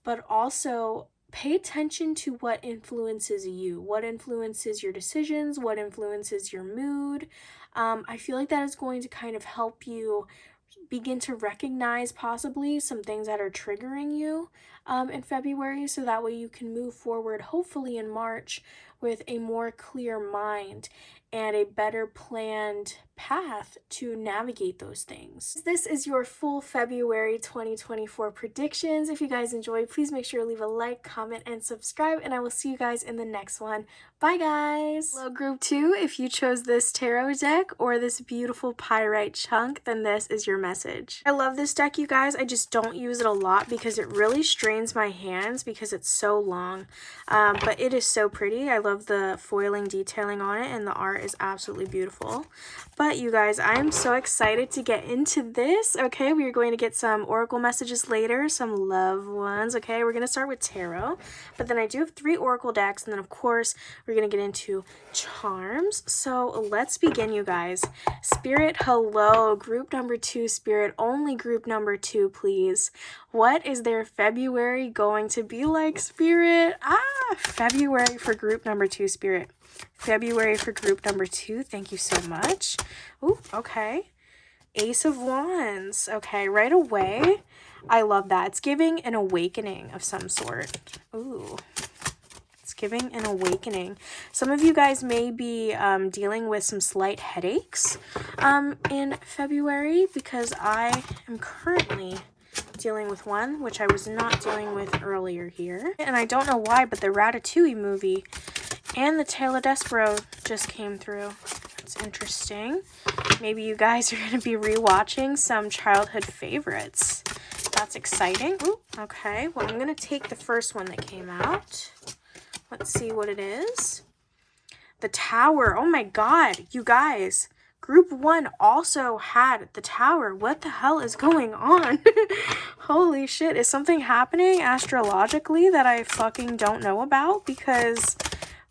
but also pay attention to what influences you, what influences your decisions, what influences your mood. I feel like that is going to kind of help you begin to recognize possibly some things that are triggering you in February, so that way you can move forward, hopefully in March, with a more clear mind and a better planned path to navigate those things. This is your full February 2024 predictions. If you guys enjoyed, please make sure to leave a like, comment, and subscribe, and I will see you guys in the next one. Bye, guys! Hello, Group 2. If you chose this tarot deck or this beautiful pyrite chunk, then this is your message. I love this deck, you guys. I just don't use it a lot because it really strains my hands because it's so long. But it is so pretty. I love the foiling detailing on it, and the art is absolutely beautiful. But you guys, I am so excited to get into this. Okay, we are going to get some oracle messages later, some love ones. Okay, we're going to start with tarot, but then I do have 3 oracle decks, and then of course we're going to get into charms. So let's begin, you guys. Spirit, hello. Group number 2, Spirit, only group number 2, please. What is their February going to be like, Spirit? February for group number 2, Spirit. February for group number 2. Thank you so much. Ooh, okay. Ace of Wands. Okay, right away. I love that. It's giving an awakening of some sort. Ooh. It's giving an awakening. Some of you guys may be dealing with some slight headaches in February, because I am currently dealing with one, which I was not dealing with earlier here. And I don't know why, but the Ratatouille movie and the Tale of Despero just came through. It's interesting. Maybe you guys are going to be rewatching some childhood favorites. That's exciting. Ooh, okay, well, I'm going to take the first one that came out. Let's see what it is. The Tower. Oh my god, you guys. Group 1 also had the Tower. What the hell is going on? Holy shit. Is something happening astrologically that I fucking don't know about? Because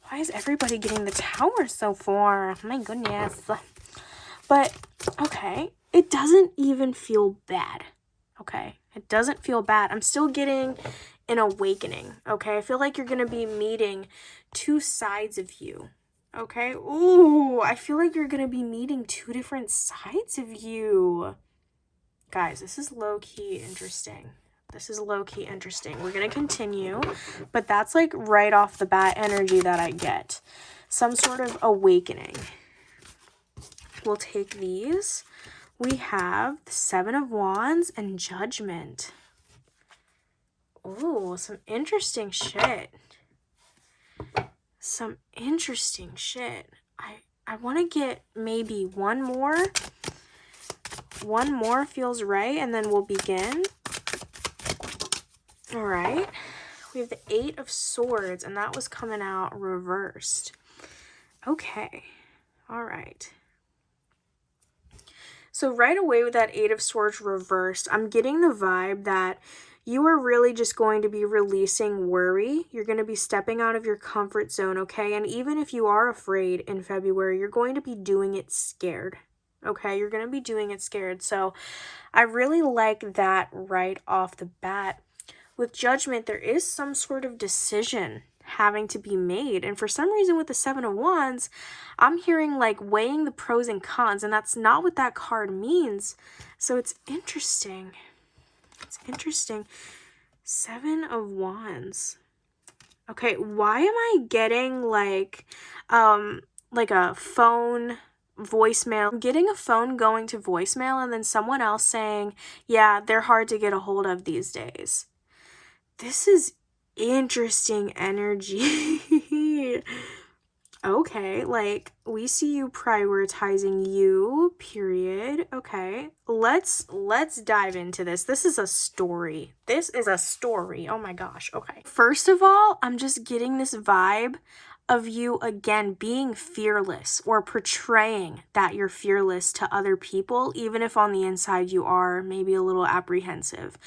why is everybody getting the Tower so far? My goodness. But, okay. It doesn't even feel bad. Okay. It doesn't feel bad. I'm still getting an awakening. Okay. I feel like you're going to be meeting 2 sides of you. Okay. Ooh, I feel like you're going to be meeting 2 different sides of you. Guys, this is low-key interesting. This is low-key interesting. We're going to continue, but that's like right off the bat energy that I get. Some sort of awakening. We'll take these. We have the 7 of Wands and Judgment. Ooh, some interesting shit. Some interesting shit. I want to get maybe one more. One more feels right, and then we'll begin. All right. We have the 8 of Swords, and that was coming out reversed. Okay. All right. So right away with that 8 of Swords reversed, I'm getting the vibe that you are really just going to be releasing worry. You're going to be stepping out of your comfort zone, okay? And even if you are afraid in February, you're going to be doing it scared, okay? You're going to be doing it scared. So I really like that right off the bat. With Judgment, there is some sort of decision having to be made. And for some reason with the 7 of Wands, I'm hearing like weighing the pros and cons, and that's not what that card means. So it's interesting. It's interesting. 7 of Wands. Okay, why am I getting like a phone voicemail? I'm getting a phone going to voicemail and then someone else saying, yeah, they're hard to get a hold of these days. This is interesting energy. Okay, like we see you prioritizing you, period. Okay, let's dive into this. This is a story. This is a story. Oh my gosh. Okay. First of all, I'm just getting this vibe of you again being fearless, or portraying that you're fearless to other people, even if on the inside you are maybe a little apprehensive.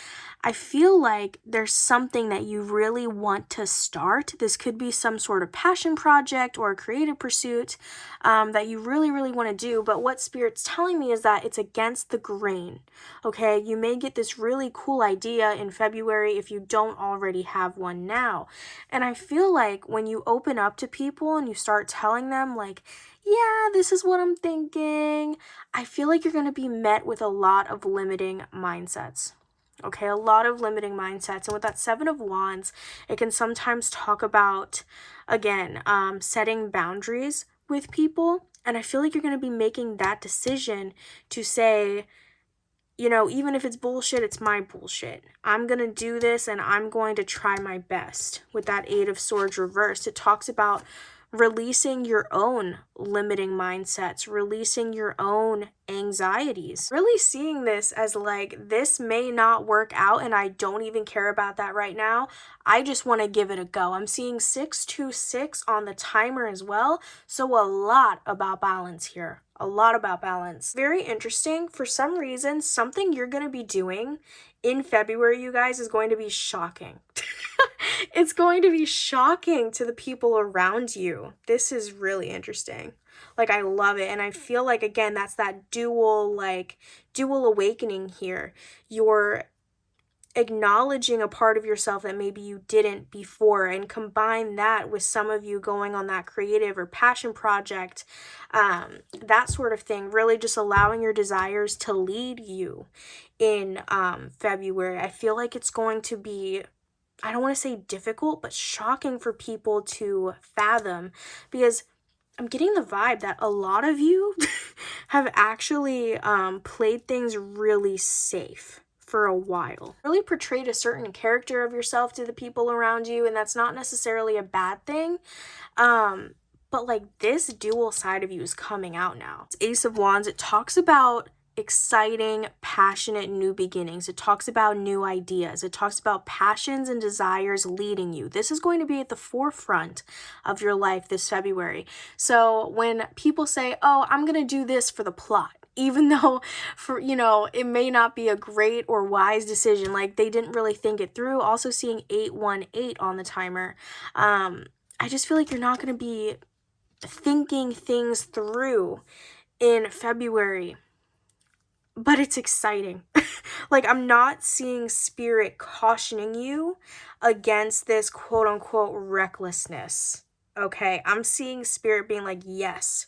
I feel like there's something that you really want to start. This could be some sort of passion project or a creative pursuit that you really, really want to do. But what Spirit's telling me is that it's against the grain. Okay, you may get this really cool idea in February if you don't already have one now. And I feel like when you open up to to people and you start telling them like, yeah, this is what I'm thinking, I feel like you're going to be met with a lot of limiting mindsets. Okay, a lot of limiting mindsets. And with that Seven of Wands, it can sometimes talk about, again, setting boundaries with people. And I feel like you're going to be making that decision to say, you know, even if it's bullshit, it's my bullshit. I'm going to do this and I'm going to try my best. With that Eight of Swords reversed, it talks about releasing your own limiting mindsets, releasing your own anxieties. Really seeing this as like, this may not work out and I don't even care about that right now. I just want to give it a go. I'm seeing 626 on the timer as well. So a lot about balance here. A lot about balance. Very interesting. For some reason, something you're going to be doing in February, you guys, is going to be shocking. It's going to be shocking to the people around you. This is really interesting. Like, I love it. And I feel like, again, that's that dual awakening here. You're acknowledging a part of yourself that maybe you didn't before, and combine that with some of you going on that creative or passion project, that sort of thing, really just allowing your desires to lead you in February. I feel like it's going to be, I don't want to say difficult, but shocking for people to fathom, because I'm getting the vibe that a lot of you have actually played things really safe for a while. Really portrayed a certain character of yourself to the people around you, and that's not necessarily a bad thing. But like, this dual side of you is coming out now. It's Ace of Wands. It talks about exciting, passionate new beginnings. It talks about new ideas. It talks about passions and desires leading you. This is going to be at the forefront of your life this February. So when people say, oh, I'm going to do this for the plot, even though, for, you know, it may not be a great or wise decision, like they didn't really think it through. Also seeing 818 on the timer. I just feel like you're not going to be thinking things through in February. But it's exciting. Like, I'm not seeing spirit cautioning you against this quote unquote recklessness. Okay, I'm seeing spirit being like, yes,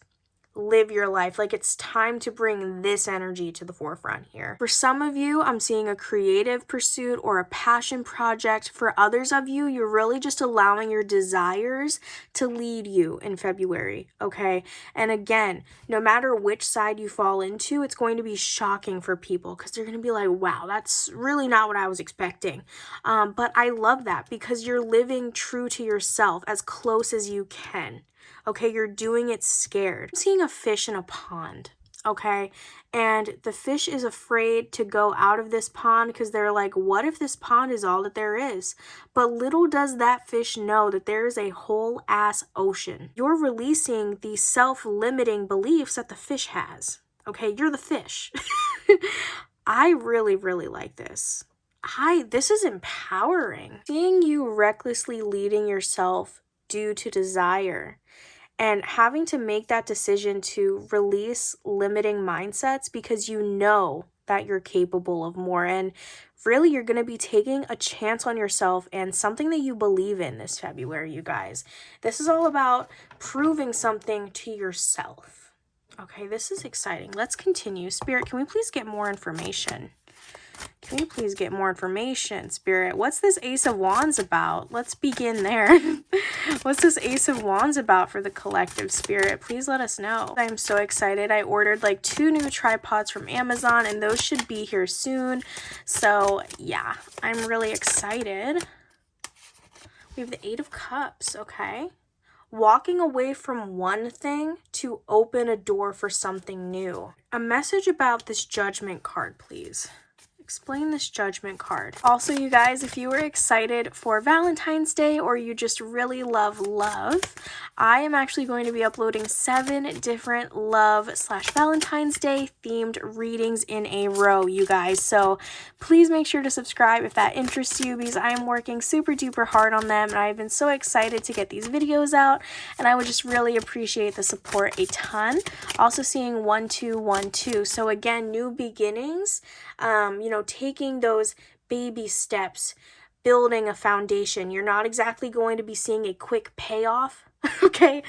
live your life. Like, it's time to bring this energy to the forefront here. For some of you, I'm seeing a creative pursuit or a passion project. For others of you, you're really just allowing your desires to lead you in February, okay? And again, no matter which side you fall into, it's going to be shocking for people because they're going to be like, wow, that's really not what I was expecting. But I love that because you're living true to yourself as close as you can. Okay, you're doing it scared. I'm seeing a fish in a pond, okay? And the fish is afraid to go out of this pond because they're like, what if this pond is all that there is? But little does that fish know that there is a whole ass ocean. You're releasing the self-limiting beliefs that the fish has, okay? You're the fish. I really, really like this. This is empowering. Seeing you recklessly leading yourself due to desire, and having to make that decision to release limiting mindsets because you know that you're capable of more. And really, you're going to be taking a chance on yourself and something that you believe in this February, you guys. This is all about proving something to yourself. Okay, this is exciting. Let's continue. Spirit, can we please get more information? Can you please get more information, Spirit? What's this Ace of Wands about? Let's begin there. What's this Ace of Wands about for the collective, Spirit? Please let us know. I'm so excited. I ordered like 2 new tripods from Amazon and those should be here soon. So yeah, I'm really excited. We have the 8 of Cups, okay? Walking away from one thing to open a door for something new. A message about this Judgment card, please. Explain this Judgment card. Also, you guys, if you were excited for Valentine's Day or you just really love love, I am actually going to be uploading 7 different love/Valentine's Day themed readings in a row, you guys. So please make sure to subscribe if that interests you because I am working super duper hard on them and I've been so excited to get these videos out and I would just really appreciate the support a ton. Also seeing 1212. So again, new beginnings, you know, taking those baby steps, building a foundation. You're not exactly going to be seeing a quick payoff Okay,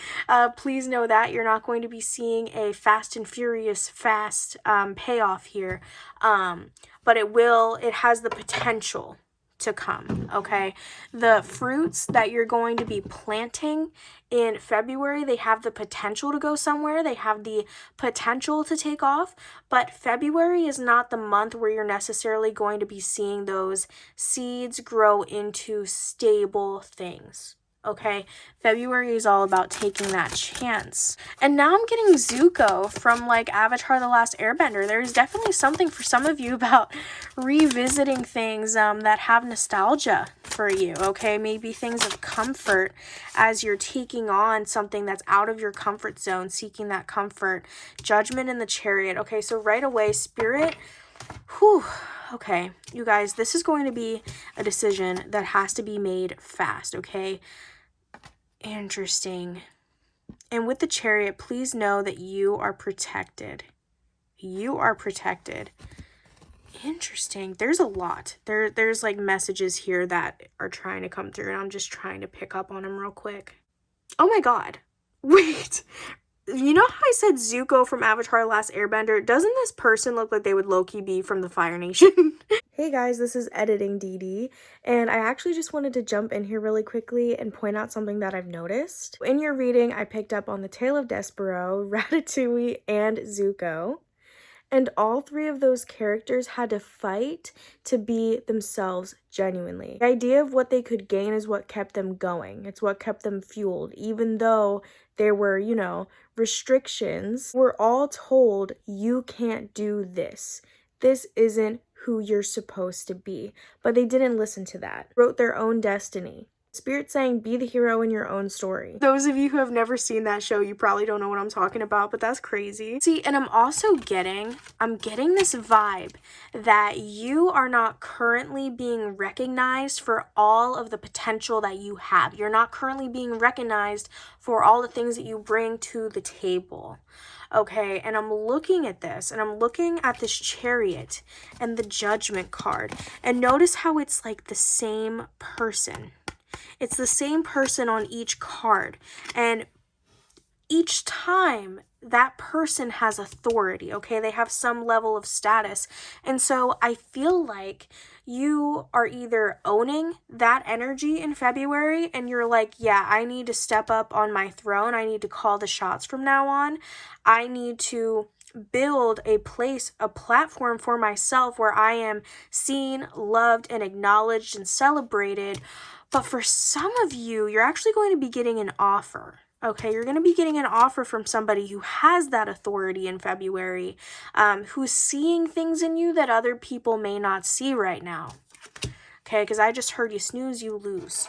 please know that you're not going to be seeing a Fast and Furious fast payoff here, but it has the potential to come. Okay, the fruits that you're going to be planting in February, they have the potential to go somewhere, they have the potential to take off, but February is not the month where you're necessarily going to be seeing those seeds grow into stable things. Okay, February is all about taking that chance. And now I'm getting Zuko from like Avatar The Last Airbender. There's definitely something for some of you about revisiting things that have nostalgia for you, okay? Maybe things of comfort as you're taking on something that's out of your comfort zone, seeking that comfort. Judgment in the Chariot. Okay, so right away, Spirit, whew. Okay, you guys, this is going to be a decision that has to be made fast, okay? Interesting. And with the Chariot, please know that you are protected. You are protected. Interesting. There's a lot. There's like messages here that are trying to come through, and I'm just trying to pick up on them real quick. Oh my god. Wait. You know how I said Zuko from Avatar The Last Airbender? Doesn't this person look like they would low-key be from the Fire Nation? Hey guys, this is Editing Dee, and I actually just wanted to jump in here really quickly and point out something that I've noticed. In your reading, I picked up on the Tale of Despero, Ratatouille, and Zuko. And all three of those characters had to fight to be themselves genuinely. The idea of what they could gain is what kept them going. It's what kept them fueled. Even though there were, restrictions, we're all told you can't do this. This isn't who you're supposed to be. But they didn't listen to that. Wrote their own destiny. Spirit saying, be the hero in your own story. Those of you who have never seen that show, you probably don't know what I'm talking about, but that's crazy. See, and I'm getting this vibe that you are not currently being recognized for all of the potential that you have. You're not currently being recognized for all the things that you bring to the table. Okay, and I'm looking at this, and I'm looking at this Chariot and the Judgment card, and notice how it's like the same person. It's the same person on each card, and each time that person has authority, okay? They have some level of status. And so I feel like you are either owning that energy in February and you're like, yeah, I need to step up on my throne. I need to call the shots from now on. I need to build a platform for myself where I am seen, loved, and acknowledged and celebrated. But for some of you, you're actually going to be getting an offer. Okay, you're going to be getting an offer from somebody who has that authority in February, who's seeing things in you that other people may not see right now. Okay, because I just heard you snooze, you lose.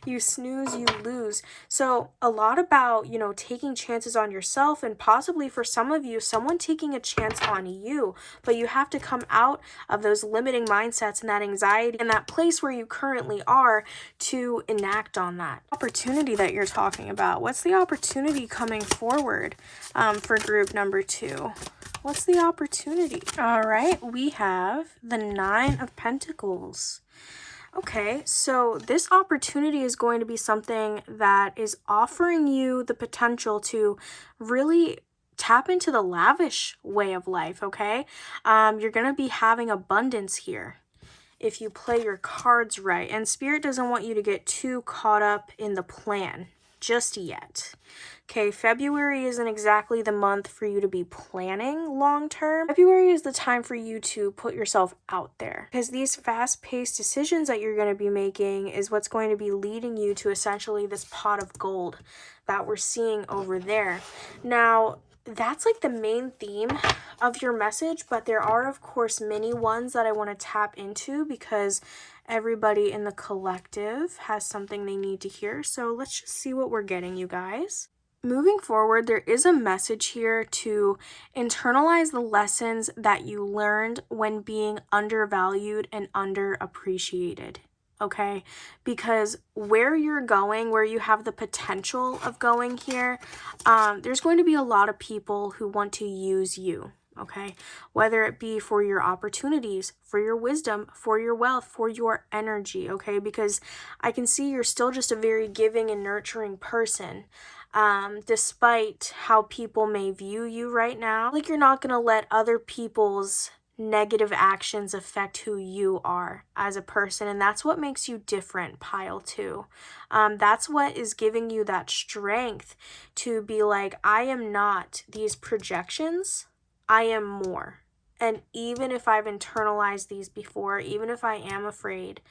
You snooze, you lose. So a lot about, taking chances on yourself, and possibly for some of you, someone taking a chance on you. But you have to come out of those limiting mindsets and that anxiety and that place where you currently are to enact on that opportunity that you're talking about. What's the opportunity coming forward for group number 2? What's the opportunity? All right, we have the 9 of Pentacles. Okay, so this opportunity is going to be something that is offering you the potential to really tap into the lavish way of life, okay? You're going to be having abundance here if you play your cards right. And Spirit doesn't want you to get too caught up in the plan just yet. Okay, February isn't exactly the month for you to be planning long term. February is the time for you to put yourself out there, because these fast-paced decisions that you're going to be making is what's going to be leading you to essentially this pot of gold that we're seeing over there. Now, that's like the main theme of your message, but there are, of course, many ones that I want to tap into because everybody in the collective has something they need to hear. So let's just see what we're getting, you guys. Moving forward, there is a message here to internalize the lessons that you learned when being undervalued and underappreciated. Okay, because where you're going, where you have the potential of going here, there's going to be a lot of people who want to use you. okay? Whether it be for your opportunities, for your wisdom, for your wealth, for your energy, okay? Because I can see you're still just a very giving and nurturing person. Despite how people may view you right now, like you're not gonna let other people's negative actions affect who you are as a person, and that's what makes you different, pile 2. That's what is giving you that strength to be like, I am not these projections, I am more. And even if I've internalized these before, even if I am afraid,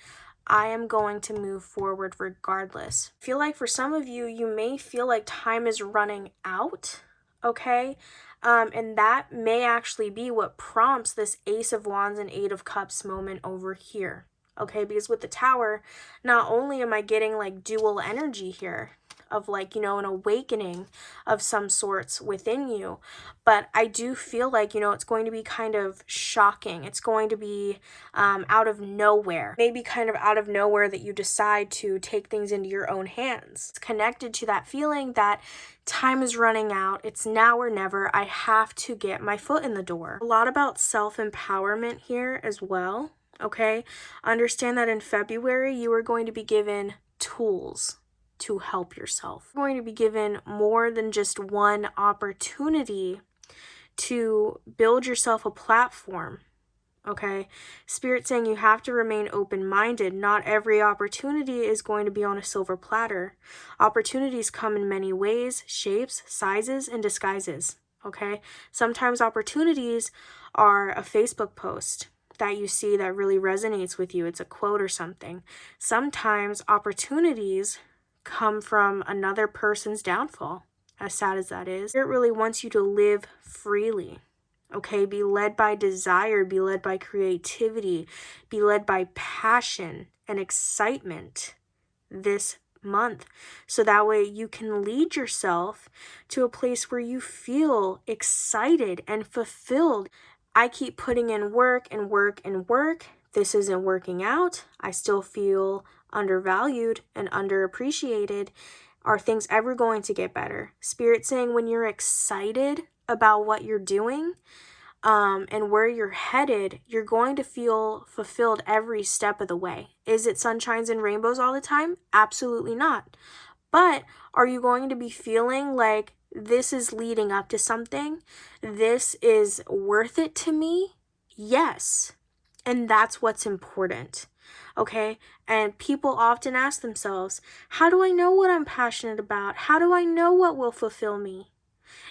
I am going to move forward regardless. I feel like for some of you, you may feel like time is running out, okay? And that may actually be what prompts this Ace of Wands and Eight of Cups moment over here, okay? Because with the Tower, not only am I getting like dual energy here, of like, you know, an awakening of some sorts within you, but I do feel like, you know, it's going to be kind of shocking. It's going to be out of nowhere, maybe kind of out of nowhere, that you decide to take things into your own hands. It's connected to that feeling that time is running out. It's now or never. I have to get my foot in the door. A lot about self-empowerment here as well, okay? Understand that in February, you are going to be given tools to help yourself. You're going to be given more than just one opportunity to build yourself a platform, okay? Spirit saying you have to remain open-minded. Not every opportunity is going to be on a silver platter. Opportunities come in many ways, shapes, sizes, and disguises, okay? Sometimes opportunities are a Facebook post that you see that really resonates with you. It's a quote or something. Sometimes opportunities come from another person's downfall, as sad as that is. Spirit really wants you to live freely, okay? Be led by desire, be led by creativity, be led by passion and excitement this month, so that way you can lead yourself to a place where you feel excited and fulfilled. I keep putting in work and work and work. This isn't working out. I still feel undervalued and underappreciated. Are things ever going to get better? Spirit saying when you're excited about what you're doing, and where you're headed, you're going to feel fulfilled every step of the way. Is it sunshines and rainbows all the time? Absolutely not. But are you going to be feeling like this is leading up to something? This is worth it to me? Yes. And that's what's important, okay? And people often ask themselves, how do I know what I'm passionate about? How do I know what will fulfill me?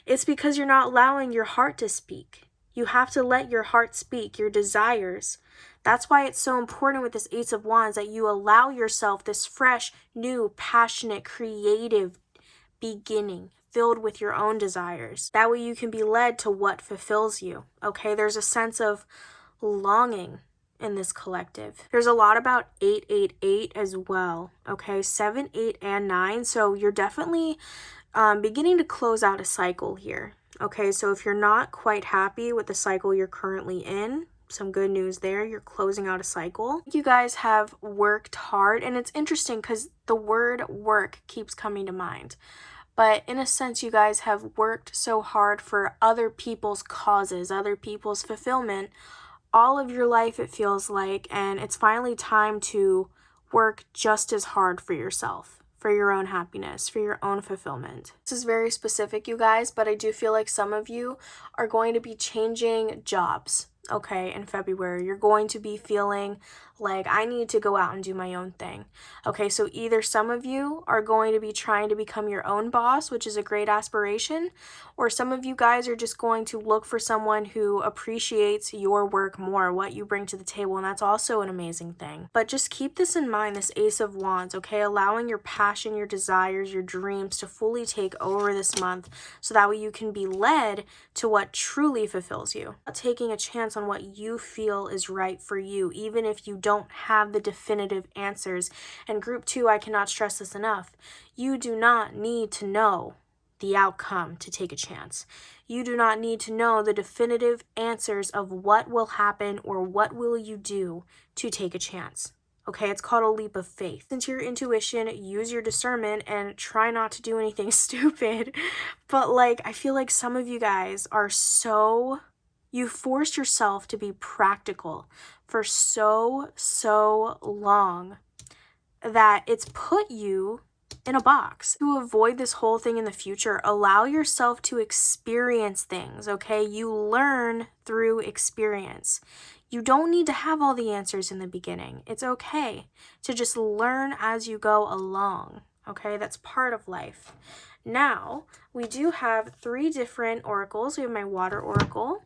It's because you're not allowing your heart to speak. You have to let your heart speak, your desires. That's why it's so important with this Ace of Wands that you allow yourself this fresh, new, passionate, creative beginning filled with your own desires. That way you can be led to what fulfills you, okay? There's a sense of longing in this collective. There's a lot about 888 as well, okay? 7, 8, and 9. So you're definitely beginning to close out a cycle here. Okay, so if you're not quite happy with the cycle you're currently in, some good news there. You're closing out a cycle. You guys have worked hard, and it's interesting because the word work keeps coming to mind. But in a sense, you guys have worked so hard for other people's causes, other people's fulfillment, all of your life, it feels like, and it's finally time to work just as hard for yourself, for your own happiness, for your own fulfillment. This is very specific, you guys, but I do feel like some of you are going to be changing jobs, okay, in February. You're going to be feeling like, I need to go out and do my own thing. Okay, so either some of you are going to be trying to become your own boss, which is a great aspiration, or some of you guys are just going to look for someone who appreciates your work more, what you bring to the table, and that's also an amazing thing. But just keep this in mind, this Ace of Wands, okay? Allowing your passion, your desires, your dreams to fully take over this month, so that way you can be led to what truly fulfills you. Taking a chance on what you feel is right for you, even if you don't have the definitive answers. And group 2, I cannot stress this enough. You do not need to know the outcome to take a chance. You do not need to know the definitive answers of what will happen or what will you do to take a chance. Okay, it's called a leap of faith. Listen to your intuition, use your discernment, and try not to do anything stupid. But like, I feel like some of you guys are so You forced yourself to be practical for so long that it's put you in a box. To avoid this whole thing in the future, allow yourself to experience things, okay? You learn through experience. You don't need to have all the answers in the beginning. It's okay to just learn as you go along, okay? That's part of life. Now, we do have 3 different oracles. We have my water oracle,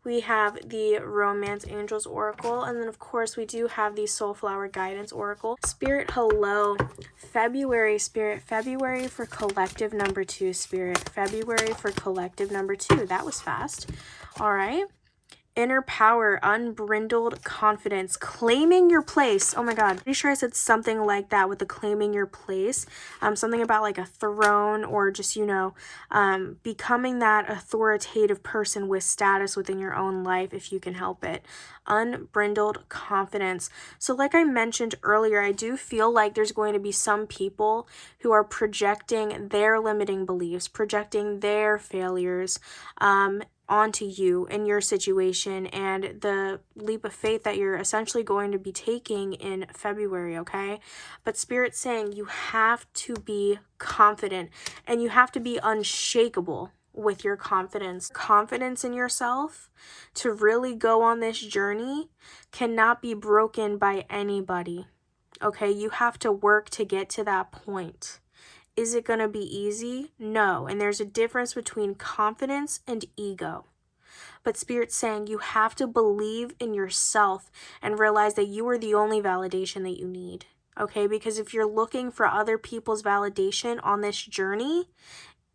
we have the Romance Angels Oracle, and then of course we do have the Soulflower Guidance Oracle. Spirit, hello. February, Spirit. February for collective number 2, Spirit. February for collective number 2. That was fast. All right. Inner power, unbridled confidence, claiming your place. Oh my God, pretty sure I said something like that with the claiming your place. Something about like a throne, or just, becoming that authoritative person with status within your own life if you can help it. Unbridled confidence. So like I mentioned earlier, I do feel like there's going to be some people who are projecting their limiting beliefs, projecting their failures, onto you in your situation and the leap of faith that you're essentially going to be taking in February, okay? But Spirit's saying you have to be confident and you have to be unshakable with your confidence. Confidence in yourself to really go on this journey cannot be broken by anybody, okay? You have to work to get to that point. Is it going to be easy? No. And there's a difference between confidence and ego. But Spirit's saying you have to believe in yourself and realize that you are the only validation that you need. Okay? Because if you're looking for other people's validation on this journey,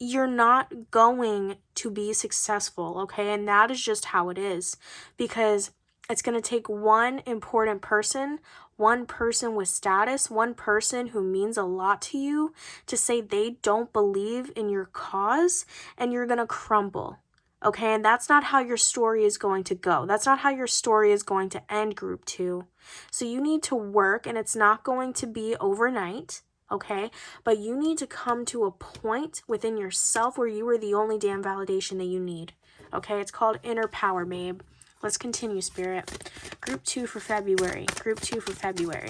you're not going to be successful. Okay? And that is just how it is. Because it's going to take one important person, one person with status, one person who means a lot to you to say they don't believe in your cause, and you're going to crumble. Okay, and that's not how your story is going to go. That's not how your story is going to end, group 2. So you need to work, and it's not going to be overnight, okay? But you need to come to a point within yourself where you are the only damn validation that you need. Okay, it's called inner power, babe. Let's continue, Spirit. Group 2 for February. Group 2 for February.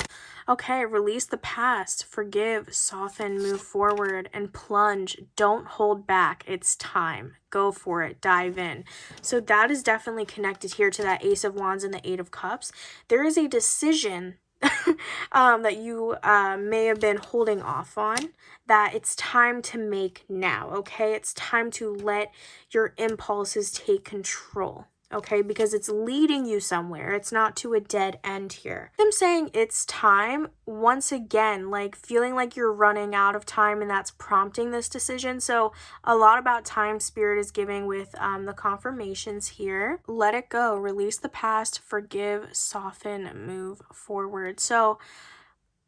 Okay, release the past. Forgive, soften, move forward, and plunge. Don't hold back. It's time. Go for it. Dive in. So that is definitely connected here to that Ace of Wands and the Eight of Cups. There is a decision that you may have been holding off on that it's time to make now, okay? It's time to let your impulses take control. Okay, because it's leading you somewhere. It's not to a dead end here. I'm saying it's time, once again, like feeling like you're running out of time, and that's prompting this decision. So a lot about time Spirit is giving with the confirmations here. Let it go, release the past, forgive, soften, move forward. So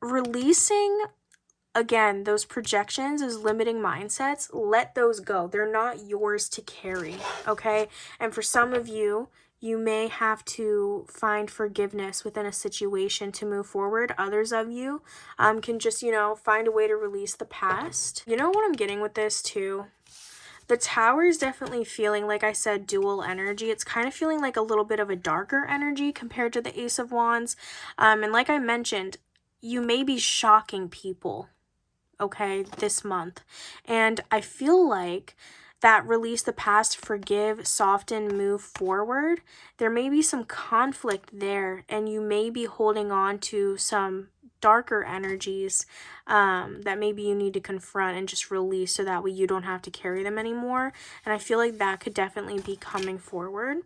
releasing, again, those projections, those limiting mindsets, let those go. They're not yours to carry, okay? And for some of you, you may have to find forgiveness within a situation to move forward. Others of you can just, find a way to release the past. You know what I'm getting with this too? The Tower is definitely feeling, like I said, dual energy. It's kind of feeling like a little bit of a darker energy compared to the Ace of Wands. And like I mentioned, you may be shocking people, okay, this month. And I feel like that release the past, forgive, soften, move forward, there may be some conflict there, and you may be holding on to some darker energies that maybe you need to confront and just release, so that way you don't have to carry them anymore. And I feel like that could definitely be coming forward.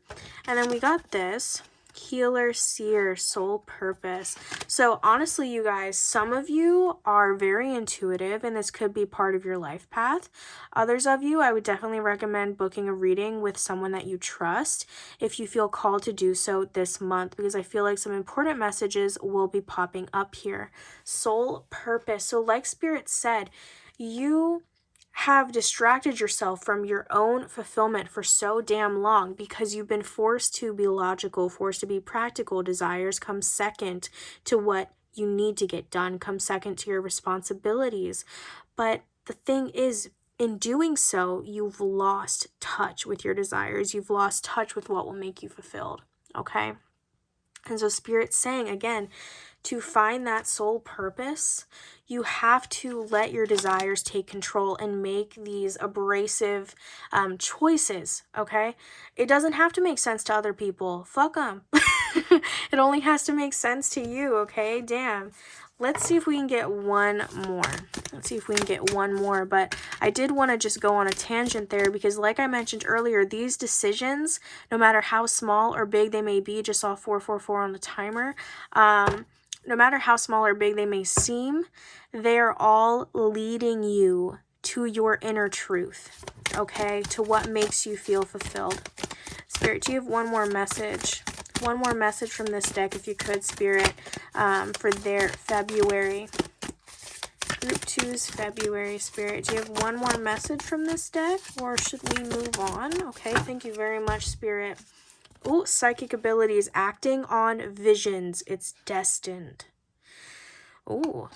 And then we got this healer, seer, soul purpose. So honestly, you guys, some of you are very intuitive, and this could be part of your life path. Others of you, I would definitely recommend booking a reading with someone that you trust if you feel called to do so this month, because I feel like some important messages will be popping up here. Soul purpose. So like Spirit said, you have distracted yourself from your own fulfillment for so damn long because you've been forced to be logical, forced to be practical. Desires come second to what you need to get done, come second to your responsibilities. But the thing is, in doing so, you've lost touch with your desires. You've lost touch with what will make you fulfilled, okay? And so Spirit's saying, again, to find that soul purpose, you have to let your desires take control and make these abrasive choices, okay? It doesn't have to make sense to other people. Fuck them. It only has to make sense to you, okay? Damn. Let's see if we can get one more. But I did want to just go on a tangent there because like I mentioned earlier, these decisions, no matter how small or big they may be, just saw 444 on the timer, no matter how small or big they may seem, they're all leading you to your inner truth, okay? To what makes you feel fulfilled. Spirit, do you have one more message? One more message from this deck, if you could, Spirit, for their February. Group 2's February, Spirit. Do you have one more message from this deck, or should we move on? Okay, thank you very much, Spirit. Oh, psychic abilities. Acting on visions. It's destined. Oh.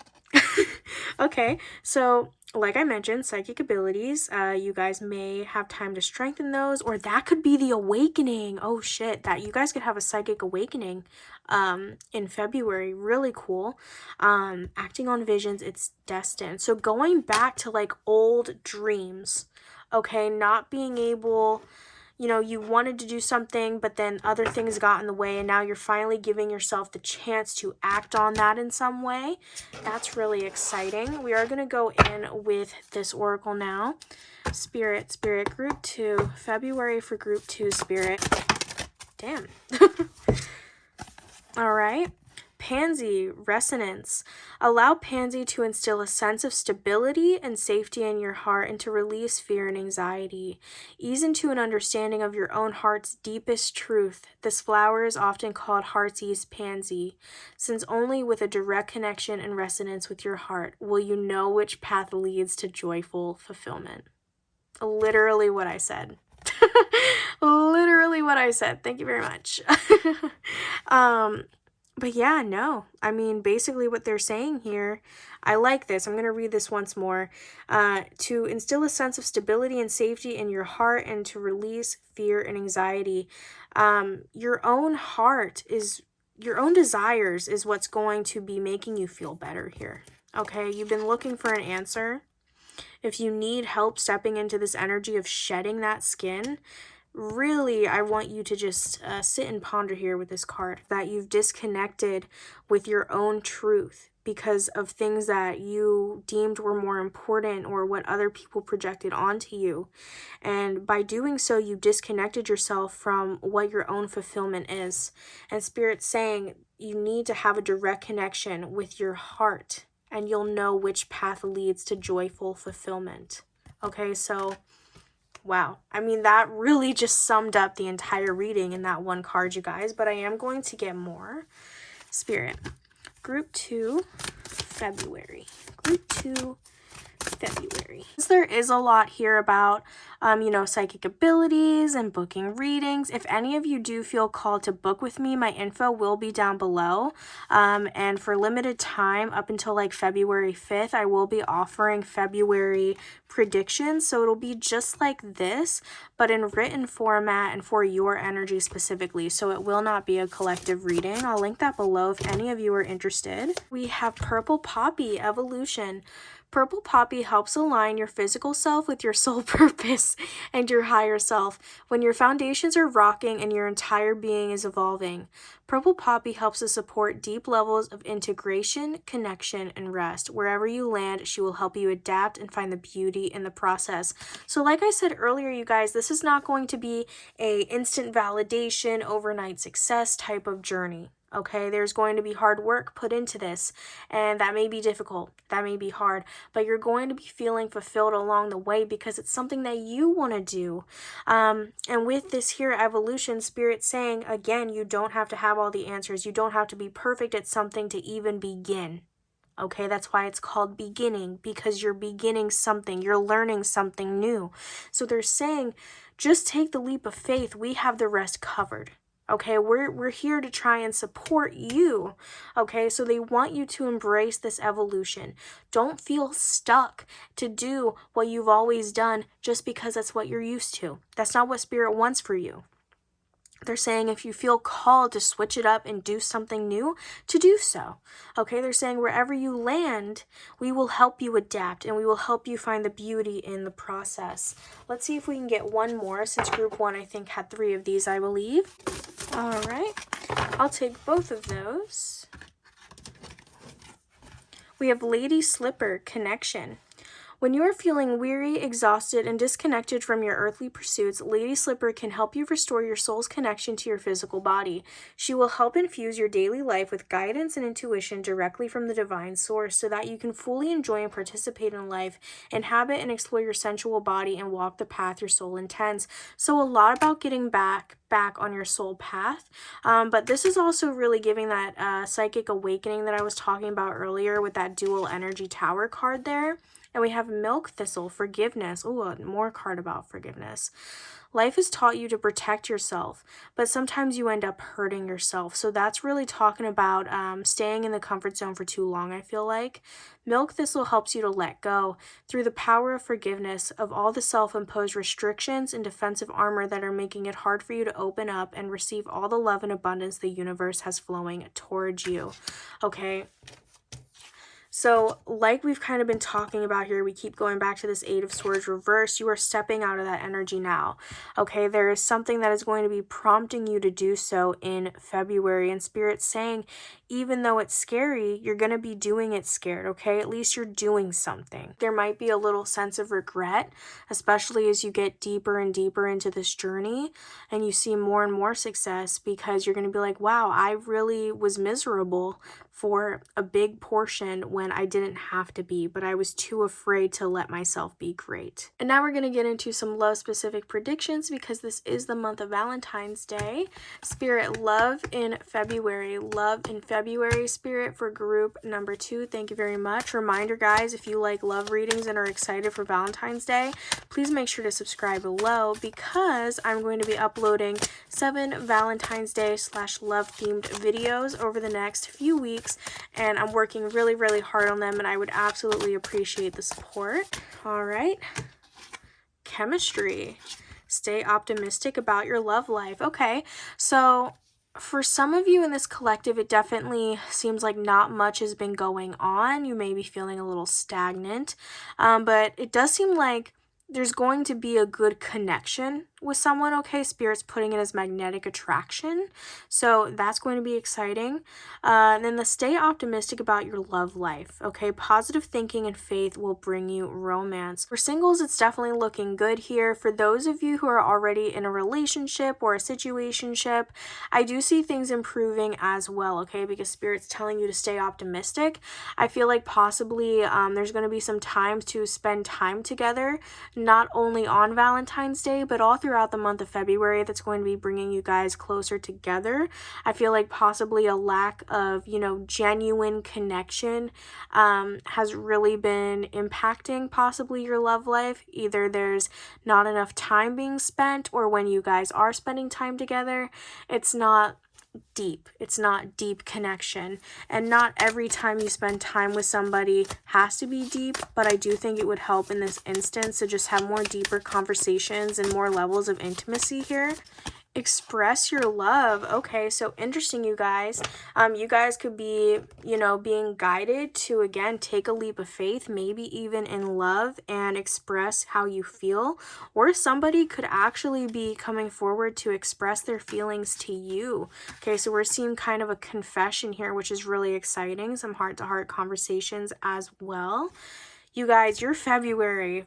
Okay, so like I mentioned, psychic abilities, you guys may have time to strengthen those, or that could be the awakening. Oh shit, that you guys could have a psychic awakening in February. Really cool. Acting on visions, it's destined. So going back to like old dreams, okay, not being able, you know, you wanted to do something, but then other things got in the way, and now you're finally giving yourself the chance to act on that in some way. That's really exciting. We are going to go in with this oracle now. Spirit, Group 2, February for Group 2, Spirit. Damn. All right. Pansy, resonance. Allow Pansy to instill a sense of stability and safety in your heart and to release fear and anxiety. Ease into an understanding of your own heart's deepest truth. This flower is often called Heartsease Pansy, since only with a direct connection and resonance with your heart will you know which path leads to joyful fulfillment. Literally what I said. Literally what I said. Thank you very much. But yeah, no. I mean, basically what they're saying here, I like this. I'm going to read this once more. To instill a sense of stability and safety in your heart and to release fear and anxiety. Your own heart is, your own desires is what's going to be making you feel better here. Okay, you've been looking for an answer. If you need help stepping into this energy of shedding that skin, really, I want you to just sit and ponder here with this card that you've disconnected with your own truth because of things that you deemed were more important or what other people projected onto you. And by doing so, you disconnected yourself from what your own fulfillment is. And Spirit's saying you need to have a direct connection with your heart, and you'll know which path leads to joyful fulfillment. Okay, so wow. I mean, that really just summed up the entire reading in that one card, you guys, but I am going to get more. Spirit, Group 2, February. Group 2, February. There is a lot here about, psychic abilities and booking readings. If any of you do feel called to book with me, my info will be down below. And for limited time, up until like February 5th, I will be offering February predictions. So it'll be just like this, but in written format and for your energy specifically. So it will not be a collective reading. I'll link that below if any of you are interested. We have Purple Poppy Evolution. Purple Poppy helps align your physical self with your soul purpose and your higher self when your foundations are rocking and your entire being is evolving. Purple Poppy helps to support deep levels of integration, connection, and rest. Wherever you land, she will help you adapt and find the beauty in the process. So like I said earlier, you guys, this is not going to be a instant validation, overnight success type of journey. Okay, there's going to be hard work put into this, and that may be difficult, that may be hard, but you're going to be feeling fulfilled along the way because it's something that you want to do. And with this here evolution, Spirit saying, again, you don't have to have all the answers. You don't have to be perfect at something to even begin. Okay, that's why it's called beginning, because you're beginning something, you're learning something new. So they're saying, just take the leap of faith. We have the rest covered. Okay, we're here to try and support you. Okay, so they want you to embrace this evolution. Don't feel stuck to do what you've always done just because that's what you're used to. That's not what Spirit wants for you. They're saying if you feel called to switch it up and do something new, to do so. Okay, they're saying wherever you land, we will help you adapt and we will help you find the beauty in the process. Let's see if we can get one more, since group 1, I think, had 3 of these, I believe. All right, I'll take both of those. We have Lady Slipper, Connection. When you are feeling weary, exhausted, and disconnected from your earthly pursuits, Lady Slipper can help you restore your soul's connection to your physical body. She will help infuse your daily life with guidance and intuition directly from the divine source so that you can fully enjoy and participate in life, inhabit and explore your sensual body, and walk the path your soul intends. So a lot about getting back on your soul path, but this is also really giving that psychic awakening that I was talking about earlier with that dual energy tower card there. And we have Milk Thistle, Forgiveness. Oh, more card about forgiveness. Life has taught you to protect yourself, but sometimes you end up hurting yourself. So that's really talking about staying in the comfort zone for too long, I feel like. Milk Thistle helps you to let go through the power of forgiveness of all the self-imposed restrictions and defensive armor that are making it hard for you to open up and receive all the love and abundance the universe has flowing towards you. Okay. So like we've kind of been talking about here, we keep going back to this 8 of Swords reverse. You are stepping out of that energy now. Okay, there is something that is going to be prompting you to do so in February. And Spirit's saying, even though it's scary, you're going to be doing it scared, okay? At least you're doing something. There might be a little sense of regret, especially as you get deeper and deeper into this journey and you see more and more success, because you're going to be like, wow, I really was miserable for a big portion when I didn't have to be, but I was too afraid to let myself be great. And now we're going to get into some love specific predictions, because this is the month of Valentine's Day. Spirit, love in February. Love in February, Spirit, for group number 2. Thank you very much. Reminder, guys, if you like love readings and are excited for Valentine's Day, please make sure to subscribe below, because I'm going to be uploading 7 Valentine's Day / love themed videos over the next few weeks, and I'm working really, really hard on them, and I would absolutely appreciate the support. All right. Chemistry. Stay optimistic about your love life. Okay, so for some of you in this collective, it definitely seems like not much has been going on. You may be feeling a little stagnant, but it does seem like there's going to be a good connection with someone, okay? Spirit's putting it as magnetic attraction, so that's going to be exciting. And then stay optimistic about your love life, okay? Positive thinking and faith will bring you romance. For singles, it's definitely looking good here. For those of you who are already in a relationship or a situationship, I do see things improving as well, okay? Because Spirit's telling you to stay optimistic. I feel like possibly there's going to be some time to spend time together, not only on Valentine's Day, but all throughout the month of February, that's going to be bringing you guys closer together. I feel like possibly a lack of, genuine connection has really been impacting possibly your love life. Either there's not enough time being spent, or when you guys are spending time together, it's not deep. It's not deep connection. And not every time you spend time with somebody has to be deep, but I do think it would help in this instance to just have more deeper conversations and more levels of intimacy here. Express your love. Okay, so interesting, you guys. You guys could be, being guided to, again, take a leap of faith, maybe even in love, and express how you feel. Or somebody could actually be coming forward to express their feelings to you. Okay, so we're seeing kind of a confession here, which is really exciting. Some heart-to-heart conversations as well. You guys, your February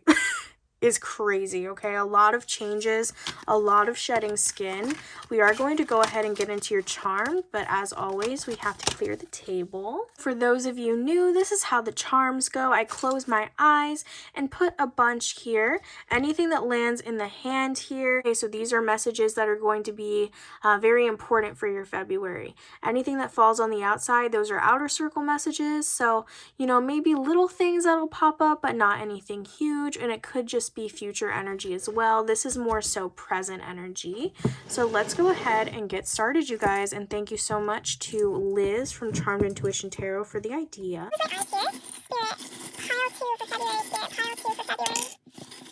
is crazy, okay? A lot of changes, a lot of shedding skin. We are going to go ahead and get into your charm, but as always, we have to clear the table. For those of you new, this is how the charms go. I close my eyes and put a bunch here. Anything that lands in the hand here. Okay, so these are messages that are going to be very important for your February. Anything that falls on the outside, those are outer circle messages. So, maybe little things that'll pop up, but not anything huge, and it could just be future energy as well. This is more so present energy. So let's go ahead and get started, you guys. And thank you so much to Liz from Charmed Intuition Tarot for the idea. Spirit, pile 2 for February, Spirit, pile 2 for February.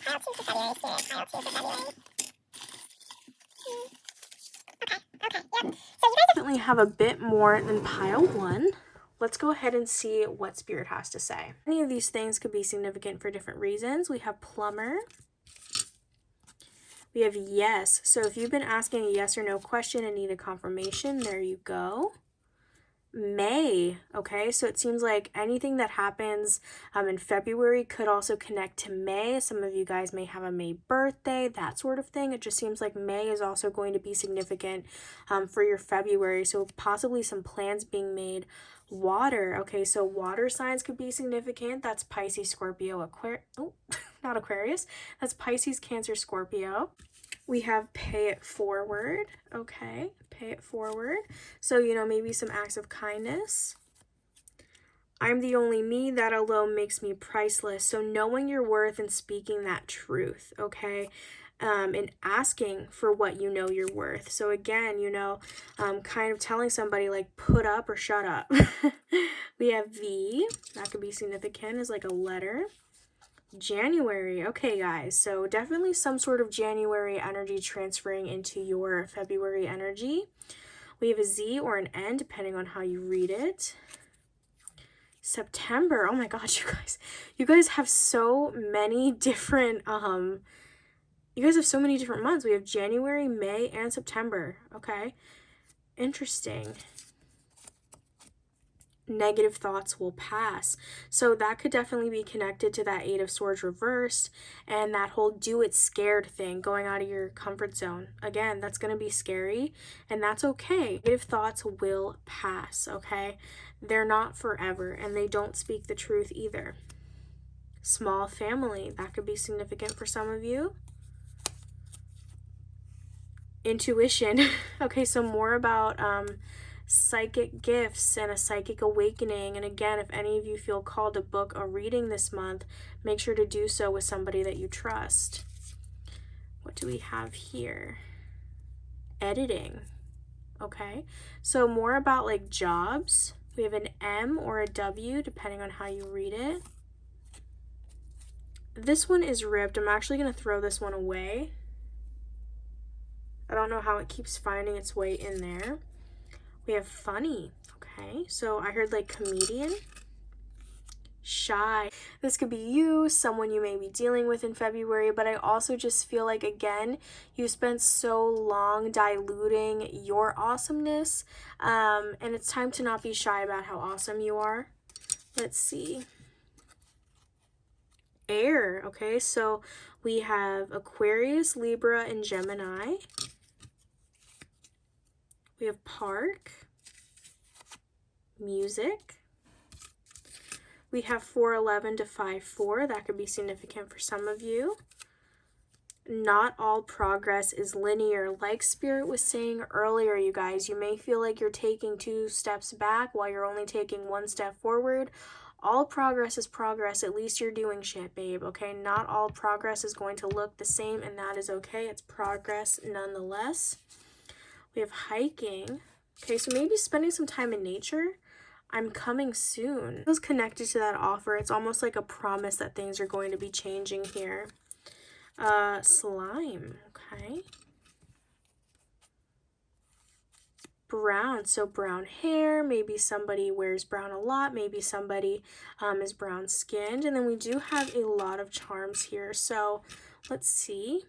Pile 2 for February, Spirit, pile 2 for February. Okay, yep. So you guys definitely have a bit more than pile 1. Let's go ahead and see what Spirit has to say. Any of these things could be significant for different reasons. We have plumber. We have yes. So if you've been asking a yes or no question and need a confirmation, there you go. May, okay, so it seems like anything that happens in February could also connect to May. Some of you guys may have a May birthday, that sort of thing. It just seems like May is also going to be significant for your February, so possibly some plans being made. Water, okay, so water signs could be significant. That's Pisces, Scorpio, not Aquarius. That's Pisces, Cancer, Scorpio. We have pay it forward, okay, pay it forward. So, you know, maybe some acts of kindness. I'm the only me, that alone makes me priceless. So knowing your worth and speaking that truth, okay, and asking for what you know you're worth. So again, you know, kind of telling somebody like put up or shut up. We have V, that could be significant as like a letter. January, okay guys, so definitely some sort of January energy transferring into your February energy. We have a Z or an N depending on how you read it. September, oh my gosh, you guys have so many different months. We have January, May, and September. Okay, interesting. Negative thoughts will pass. So that could definitely be connected to that Eight of Swords reversed and that whole do it scared thing, going out of your comfort zone. Again, that's going to be scary and that's okay. Negative thoughts will pass, okay? They're not forever and they don't speak the truth either. Small family, that could be significant for some of you. Intuition. Okay, so more about psychic gifts and a psychic awakening. And again, if any of you feel called to book a reading this month, make sure to do so with somebody that you trust. What do we have here? Editing. Okay, so more about like jobs. We have an M or a W depending on how you read it. This one is ripped. I'm actually going to throw this one away. I don't know how it keeps finding its way in there. We have funny, okay, so I heard like comedian, shy. This could be you, someone you may be dealing with in February, but I also just feel like, again, you spent so long diluting your awesomeness, and it's time to not be shy about how awesome you are. Let's see. Air, okay, so we have Aquarius, Libra, and Gemini. We have park, music. We have 411 to 54. That could be significant for some of you. Not all progress is linear. Like Spirit was saying earlier, you guys, you may feel like you're taking 2 steps back while you're only taking 1 step forward. All progress is progress. At least you're doing shit, babe, okay? Not all progress is going to look the same, and that is okay. It's progress nonetheless. We have hiking. Okay, so maybe spending some time in nature. I'm coming soon. It was connected to that offer. It's almost like a promise that things are going to be changing here. Slime, okay. Brown, so brown hair, maybe somebody wears brown a lot, maybe somebody is brown skinned, and then we do have a lot of charms here, so let's see.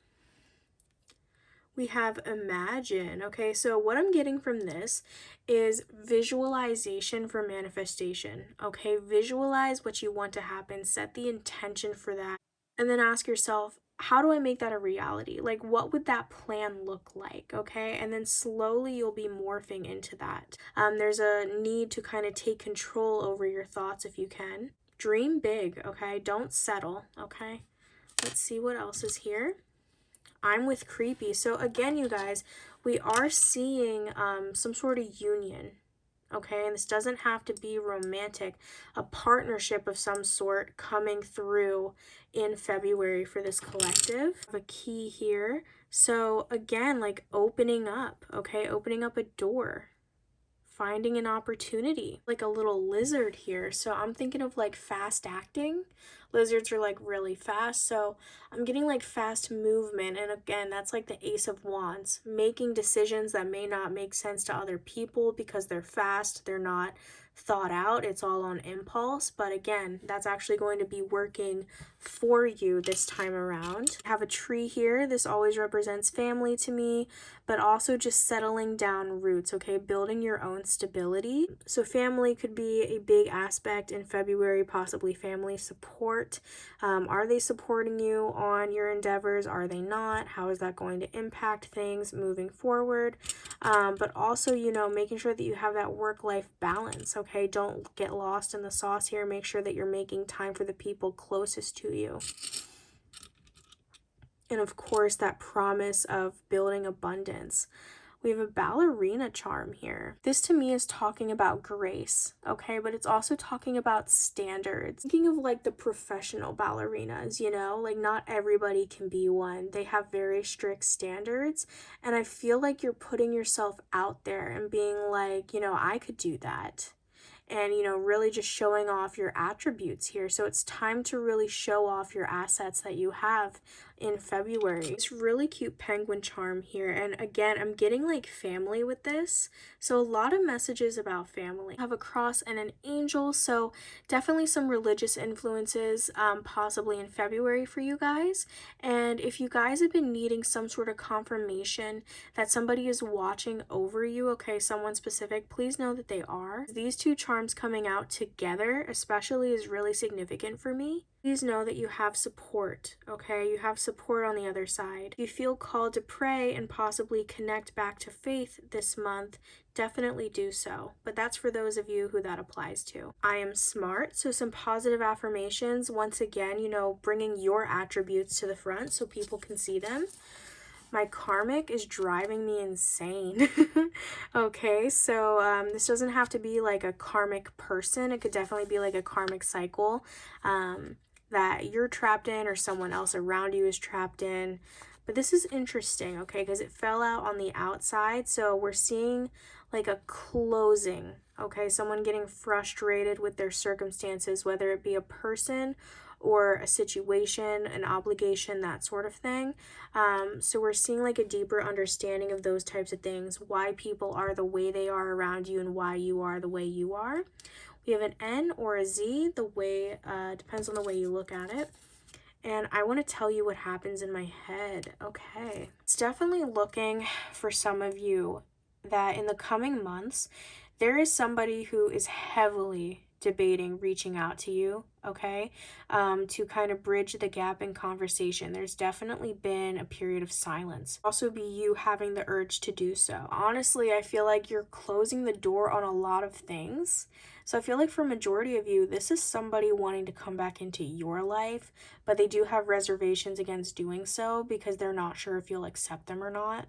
We have imagine, okay, so what I'm getting from this is visualization for manifestation, okay? Visualize what you want to happen, set the intention for that, and then ask yourself, how do I make that a reality? Like, what would that plan look like, okay? And then slowly you'll be morphing into that. There's a need to kind of take control over your thoughts if you can. Dream big, okay? Don't settle, okay? Let's see what else is here. I'm with creepy. So again, you guys, we are seeing some sort of union, okay? And this doesn't have to be romantic. A partnership of some sort coming through in February for this collective. A key here. So again, like opening up, okay? Opening up a door. Finding an opportunity, like a little lizard here. So I'm thinking of like fast acting. Lizards are like really fast, so I'm getting like fast movement. And again, that's like the Ace of Wands, making decisions that may not make sense to other people because they're fast, they're not thought out, it's all on impulse. But again, that's actually going to be working for you this time around. I have a tree here. This always represents family to me, but also just settling down roots, okay? Building your own stability. So family could be a big aspect in February, possibly family support. Are they supporting you on your endeavors? Are they not? How is that going to impact things moving forward? But also, you know, making sure that you have that work-life balance, okay? Don't get lost in the sauce here. Make sure that you're making time for the people closest to you. And of course, that promise of building abundance. We have a ballerina charm here. This to me is talking about grace, okay? But it's also talking about standards. Thinking of like the professional ballerinas, you know? Like not everybody can be one. They have very strict standards. And I feel like you're putting yourself out there and being like, you know, I could do that. And, you know, really just showing off your attributes here. So it's time to really show off your assets that you have in February. It's really cute penguin charm here. And again, I'm getting like family with this. So a lot of messages about family. I have a cross and an angel. So definitely some religious influences possibly in February for you guys. And if you guys have been needing some sort of confirmation that somebody is watching over you, okay, someone specific, please know that they are. These two charms coming out together especially is really significant for me. Please know that you have support, okay? You have support on the other side. If you feel called to pray and possibly connect back to faith this month, definitely do so. But that's for those of you who that applies to. I am smart, so some positive affirmations. Once again, you know, bringing your attributes to the front so people can see them. My karmic is driving me insane. Okay, so this doesn't have to be like a karmic person. It could definitely be like a karmic cycle that you're trapped in or someone else around you is trapped in. But this is interesting, okay, because it fell out on the outside. So we're seeing like a closing, okay? Someone getting frustrated with their circumstances, whether it be a person or a situation, an obligation, that sort of thing. So we're seeing like a deeper understanding of those types of things, why people are the way they are around you and why you are the way you are. We have an N or a Z, the way, depends on the way you look at it. And I want to tell you what happens in my head. Okay. It's definitely looking for some of you that in the coming months, there is somebody who is heavily debating reaching out to you, okay, to kind of bridge the gap in conversation. There's definitely been a period of silence. Also be you having the urge to do so. Honestly, I feel like you're closing the door on a lot of things. So I feel like for a majority of you, this is somebody wanting to come back into your life, but they do have reservations against doing so because they're not sure if you'll accept them or not.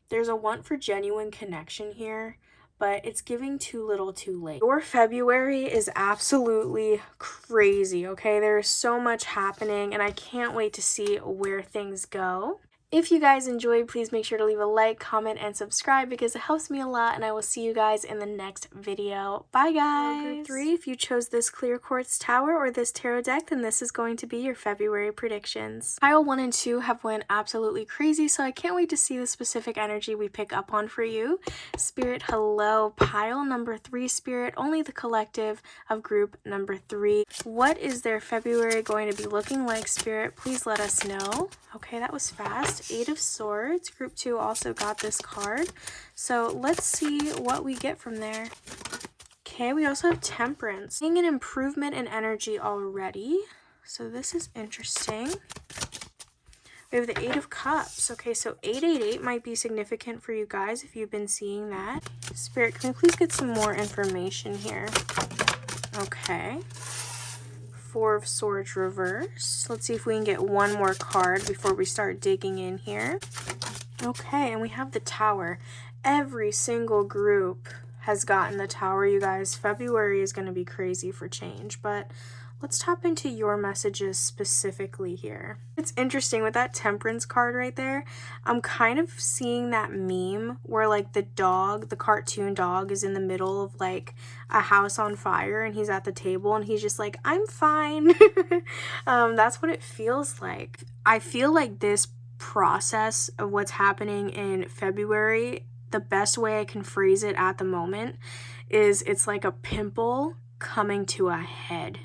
There's a want for genuine connection here, but it's giving too little too late. Your February is absolutely crazy, okay? There's so much happening and I can't wait to see where things go. If you guys enjoyed, please make sure to leave a like, comment, and subscribe because it helps me a lot, and I will see you guys in the next video. Bye, guys! Group 3, if you chose this clear quartz tower or this tarot deck, then this is going to be your February predictions. Pile 1 and 2 have went absolutely crazy, so I can't wait to see the specific energy we pick up on for you. Spirit, hello. Pile number 3, Spirit, only the collective of group number 3. What is their February going to be looking like, Spirit? Please let us know. Okay, that was fast. 8 of Swords. Group 2 also got this card. So let's see what we get from there. Okay, we also have Temperance. Seeing an improvement in energy already. So this is interesting. We have the 8 of Cups. Okay, so 888 might be significant for you guys if you've been seeing that. Spirit, can we please get some more information here? Okay. 4 of Swords reverse. Let's see if we can get one more card before we start digging in here. Okay, and we have the Tower. Every single group has gotten the Tower, you guys. February is going to be crazy for change, but let's tap into your messages specifically here. It's interesting with that Temperance card right there. I'm kind of seeing that meme where like the dog, the cartoon dog, is in the middle of like a house on fire and he's at the table and he's just like, I'm fine. That's what it feels like. I feel like this process of what's happening in February, the best way I can phrase it at the moment is it's like a pimple coming to a head.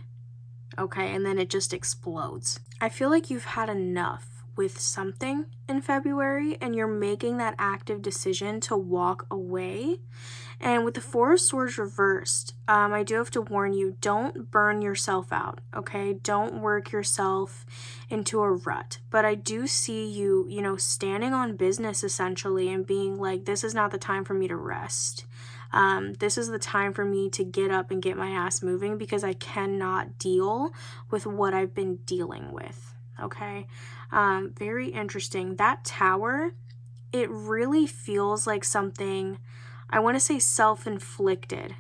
Okay, and then it just explodes. I feel like you've had enough with something in February and you're making that active decision to walk away. And with the Four of Swords reversed, I do have to warn you, don't burn yourself out, okay? Don't work yourself into a rut. But I do see you, you know, standing on business essentially and being like, this is not the time for me to rest. This is the time for me to get up and get my ass moving because I cannot deal with what I've been dealing with, okay? Very interesting. That Tower, it really feels like something, I want to say self-inflicted.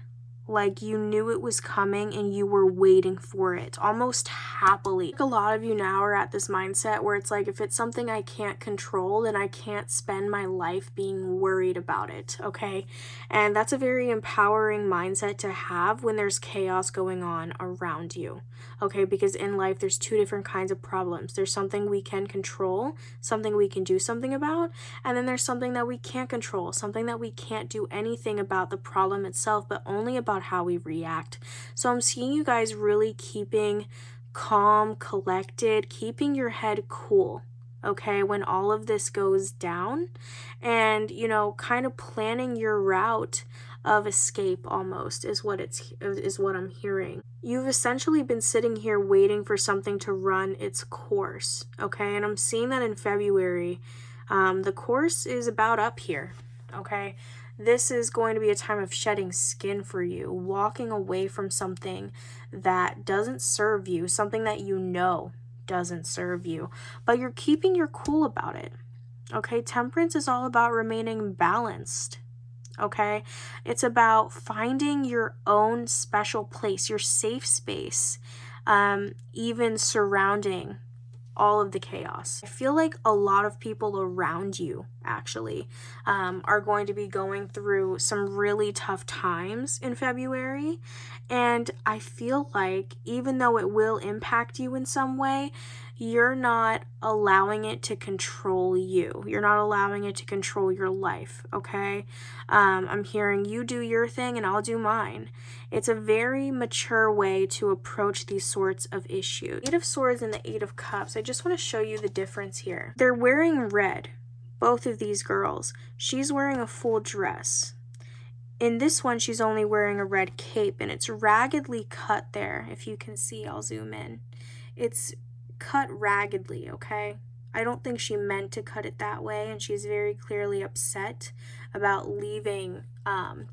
Like you knew it was coming and you were waiting for it almost happily. A lot of you now are at this mindset where it's like, if it's something I can't control, then I can't spend my life being worried about it, okay? And that's a very empowering mindset to have when there's chaos going on around you, okay? Because in life, there's two different kinds of problems. There's something we can control, something we can do something about, and then there's something that we can't control, something that we can't do anything about the problem itself, but only about how we react. So I'm seeing you guys really keeping calm, collected, keeping your head cool, okay, when all of this goes down, and, you know, kind of planning your route of escape almost is what I'm hearing. You've essentially been sitting here waiting for something to run its course, okay? And I'm seeing that in February. The course is about up here, okay? This is going to be a time of shedding skin for you, walking away from something that doesn't serve you, something that you know doesn't serve you, but you're keeping your cool about it, okay? Temperance is all about remaining balanced, okay? It's about finding your own special place, your safe space, even surrounding all of the chaos. I feel like a lot of people around you actually are going to be going through some really tough times in February, and I feel like even though it will impact you in some way, you're not allowing it to control you. You're not allowing it to control your life, okay? I'm hearing you do your thing and I'll do mine. It's a very mature way to approach these sorts of issues. Eight of Swords and the Eight of Cups, I just want to show you the difference here. They're wearing red, both of these girls. She's wearing a full dress. In this one, she's only wearing a red cape, and it's raggedly cut there. If you can see, I'll zoom in. It's cut raggedly, okay? I don't think she meant to cut it that way, and she's very clearly upset about leaving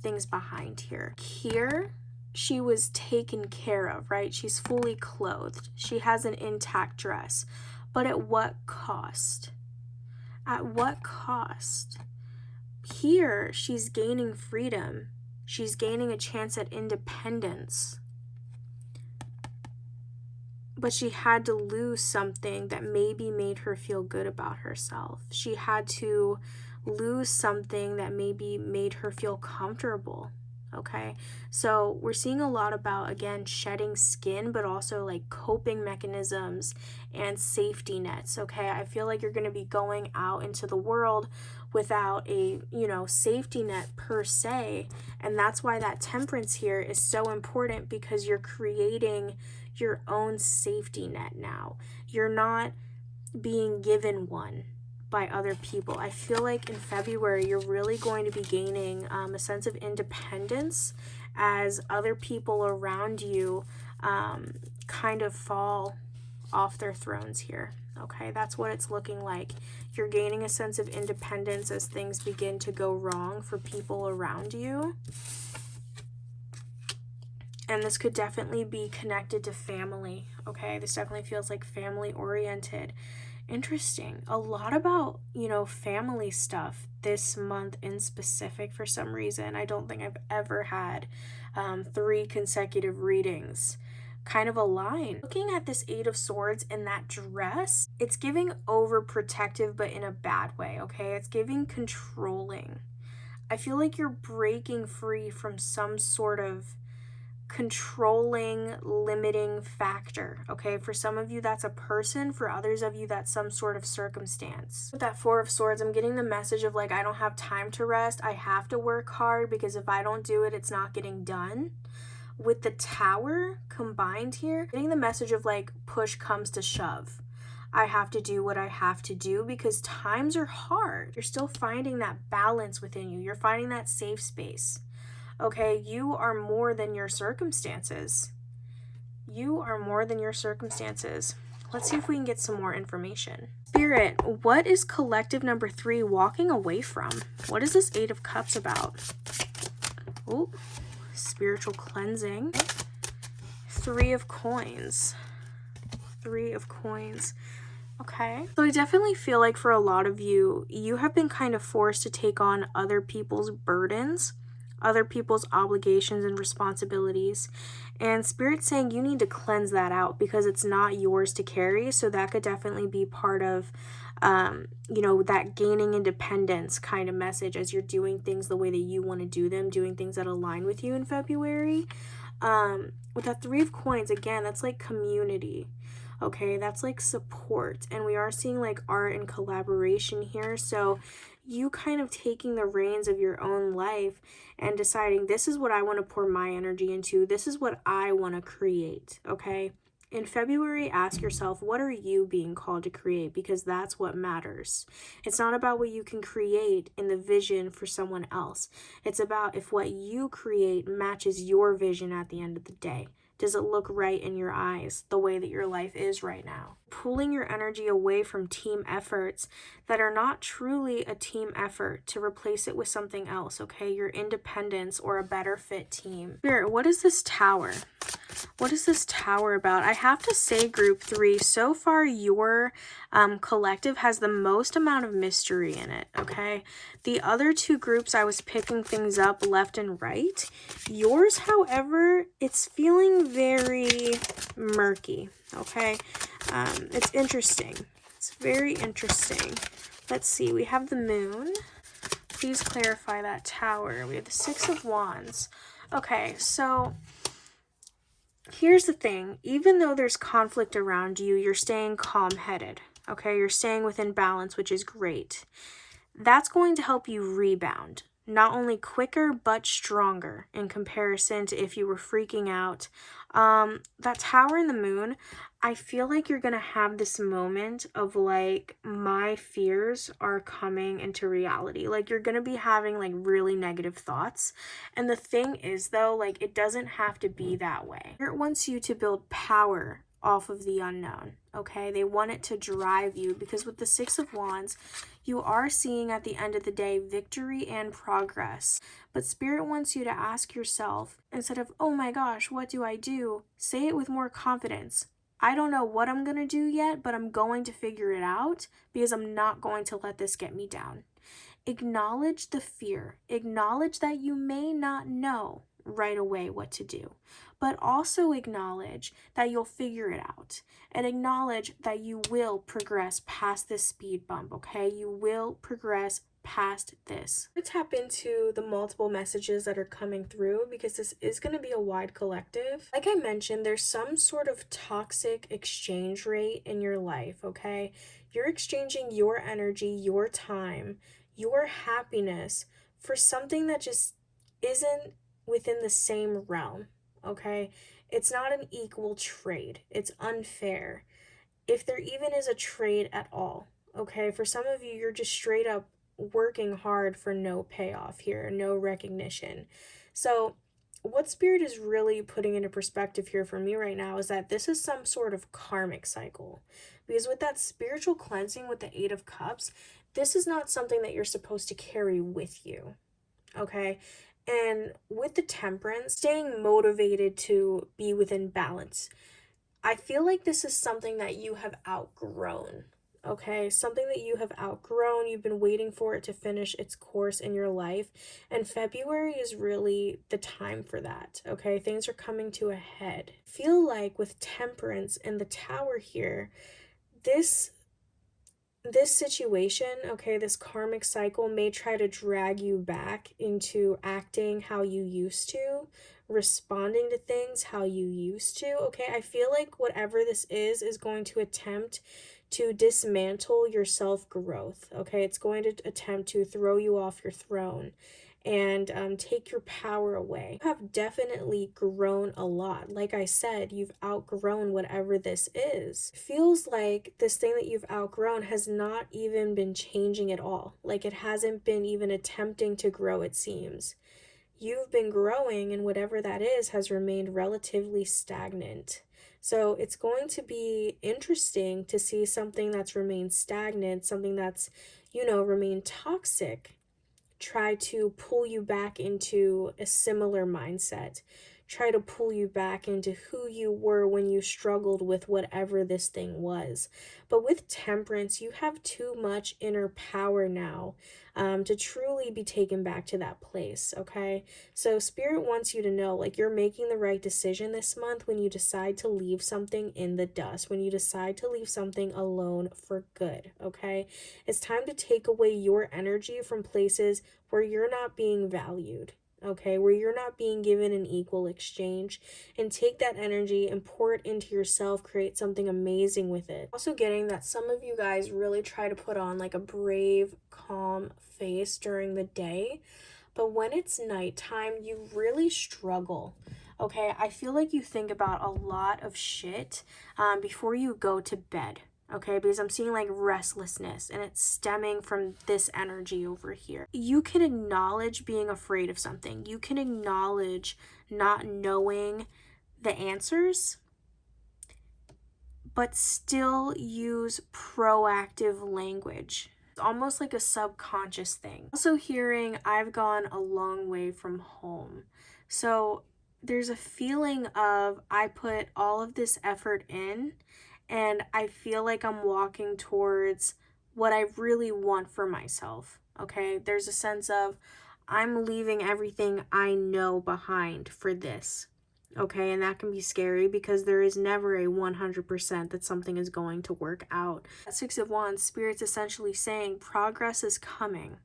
things behind here. Here, she was taken care of, right? She's fully clothed. She has an intact dress. But at what cost? At what cost? Here, she's gaining freedom. She's gaining a chance at independence. But she had to lose something that maybe made her feel good about herself. She had to lose something that maybe made her feel comfortable, okay? So we're seeing a lot about, again, shedding skin, but also like coping mechanisms and safety nets, okay? I feel like you're going to be going out into the world without a, you know, safety net per se, and that's why that Temperance here is so important, because you're creating your own safety net now. You're not being given one by other people. I feel like in February you're really going to be gaining a sense of independence as other people around you kind of fall off their thrones here. Okay, that's what it's looking like. You're gaining a sense of independence as things begin to go wrong for people around you. And this could definitely be connected to family, okay? This definitely feels like family oriented. Interesting. A lot about, family stuff this month in specific for some reason. I don't think I've ever had 3 consecutive readings kind of align. Looking at this Eight of Swords in that dress, it's giving overprotective, but in a bad way, okay? It's giving controlling. I feel like you're breaking free from some sort of controlling, limiting factor, okay? For some of you, that's a person. For others of you, that's some sort of circumstance. With that Four of Swords, I'm getting the message of like, I don't have time to rest. I have to work hard because if I don't do it, it's not getting done. With the Tower combined here, getting the message of like, push comes to shove. I have to do what I have to do because times are hard. You're still finding that balance within you. You're finding that safe space. Okay, you are more than your circumstances. You are more than your circumstances. Let's see if we can get some more information. Spirit, what is collective number 3 walking away from? What is this Eight of Cups about? Oh, spiritual cleansing. 3 of Coins. 3 of Coins. Okay. So I definitely feel like for a lot of you, you have been kind of forced to take on other people's burdens, other people's obligations and responsibilities. And Spirit's saying you need to cleanse that out because it's not yours to carry. So that could definitely be part of, that gaining independence kind of message as you're doing things the way that you want to do them, doing things that align with you in February. With that 3 of Coins, again, that's like community. Okay, that's like support. And we are seeing like art and collaboration here. So you kind of taking the reins of your own life and deciding this is what I want to pour my energy into. This is what I want to create. Okay. In February, ask yourself, what are you being called to create? Because that's what matters. It's not about what you can create in the vision for someone else. It's about if what you create matches your vision at the end of the day. Does it look right in your eyes, the way that your life is right now? Pulling your energy away from team efforts that are not truly a team effort to replace it with something else, okay? Your independence or a better fit team. Spirit, what is this Tower? What is this Tower about? I have to say, group 3, so far your collective has the most amount of mystery in it, okay? The other 2 groups, I was picking things up left and right. Yours, however, it's feeling very murky, okay? It's interesting. It's very interesting. Let's see. We have the Moon. Please clarify that Tower. We have the 6 of Wands. Okay, so here's the thing. Even though there's conflict around you, you're staying calm-headed, okay? You're staying within balance, which is great. That's going to help you rebound, not only quicker, but stronger in comparison to if you were freaking out. That Tower and the Moon, I feel like you're going to have this moment of like, my fears are coming into reality. Like you're going to be having like really negative thoughts. And the thing is though, like it doesn't have to be that way. It wants you to build power off of the unknown, okay? They want it to drive you because with the 6 of Wands, you are seeing at the end of the day victory and progress. But Spirit wants you to ask yourself, instead of, oh my gosh, what do I do? Say it with more confidence. I don't know what I'm going to do yet, but I'm going to figure it out because I'm not going to let this get me down. Acknowledge the fear. Acknowledge that you may not know right away what to do, but also acknowledge that you'll figure it out and acknowledge that you will progress past this speed bump, okay? You will progress past this. Let's tap into the multiple messages that are coming through because this is going to be a wide collective. Like I mentioned, there's some sort of toxic exchange rate in your life, okay? You're exchanging your energy, your time, your happiness for something that just isn't within the same realm, okay? It's not an equal trade. It's unfair. If there even is a trade at all, okay? For some of you, you're just straight up working hard for no payoff here, no recognition. So what Spirit is really putting into perspective here for me right now is that this is some sort of karmic cycle. Because with that spiritual cleansing with the 8 of Cups, this is not something that you're supposed to carry with you, okay? And with the Temperance, staying motivated to be within balance. I feel like this is something that you have outgrown, okay? Something that you have outgrown, you've been waiting for it to finish its course in your life, and February is really the time for that, okay? Things are coming to a head. Feel like with Temperance and the Tower here, this situation, okay, this karmic cycle may try to drag you back into acting how you used to, responding to things how you used to, okay? I feel like whatever this is going to attempt to dismantle your self-growth, okay? It's going to attempt to throw you off your throne and take your power away. You have definitely grown a lot. Like I said, you've outgrown whatever this is. Feels like this thing that you've outgrown has not even been changing at all. Like it hasn't been even attempting to grow, it seems. You've been growing, and whatever that is has remained relatively stagnant. So it's going to be interesting to see something that's remained stagnant, something that's, remained toxic, try to pull you back into a similar mindset, try to pull you back into who you were when you struggled with whatever this thing was. But with Temperance, you have too much inner power now to truly be taken back to that place, okay? So Spirit wants you to know, like, you're making the right decision this month when you decide to leave something in the dust, when you decide to leave something alone for good, okay? It's time to take away your energy from places where you're not being valued, okay, where you're not being given an equal exchange, and take that energy and pour it into yourself, create something amazing with it. Also getting that some of you guys really try to put on like a brave, calm face during the day, but when it's nighttime, you really struggle. Okay, I feel like you think about a lot of shit before you go to bed. Okay, because I'm seeing like restlessness, and it's stemming from this energy over here. You can acknowledge being afraid of something. You can acknowledge not knowing the answers, but still use proactive language. It's almost like a subconscious thing. Also hearing, I've gone a long way from home. So there's a feeling of, I put all of this effort in, and I feel like I'm walking towards what I really want for myself, okay? There's a sense of, I'm leaving everything I know behind for this, okay? And that can be scary because there is never a 100% that something is going to work out. At Six of Wands, Spirit's essentially saying progress is coming,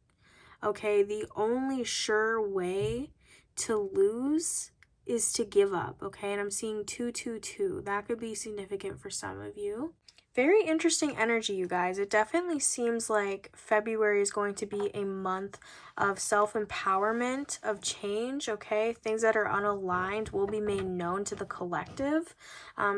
okay? The only sure way to lose is to give up, okay? And I'm seeing 222. That could be significant for some of you. Very interesting energy, you guys. It definitely seems like February is going to be a month of self-empowerment, of change, okay? Things that are unaligned will be made known to the collective.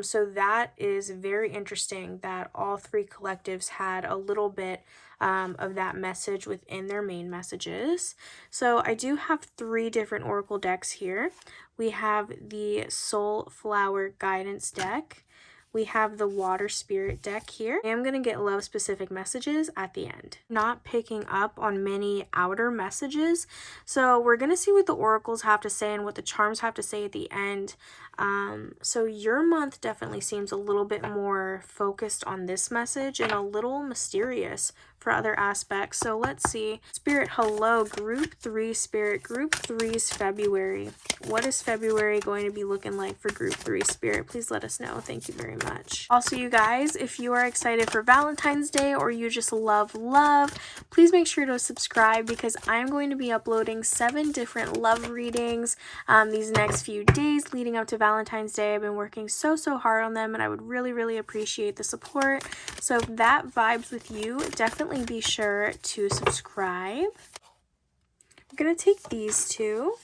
So that is very interesting that all three collectives had a little bit of that message within their main messages. So I do have 3 different oracle decks here. We have the Soul Flower Guidance deck. We have the Water Spirit deck here. I am going to get love specific messages at the end. Not picking up on many outer messages. So we're going to see what the oracles have to say and what the charms have to say at the end. So your month definitely seems a little bit more focused on this message and a little mysterious for other aspects. So let's see. Spirit, hello, group 3, Spirit, group 3's February. What is February going to be looking like for group 3, Spirit? Please let us know. Thank you very much. Also, you guys, if you are excited for Valentine's Day or you just love love, please make sure to subscribe because I'm going to be uploading 7 different love readings these next few days leading up to Valentine's Day. I've been working so hard on them, and I would really appreciate the support. So if that vibes with you, definitely be sure to subscribe. I'm going to take these 2.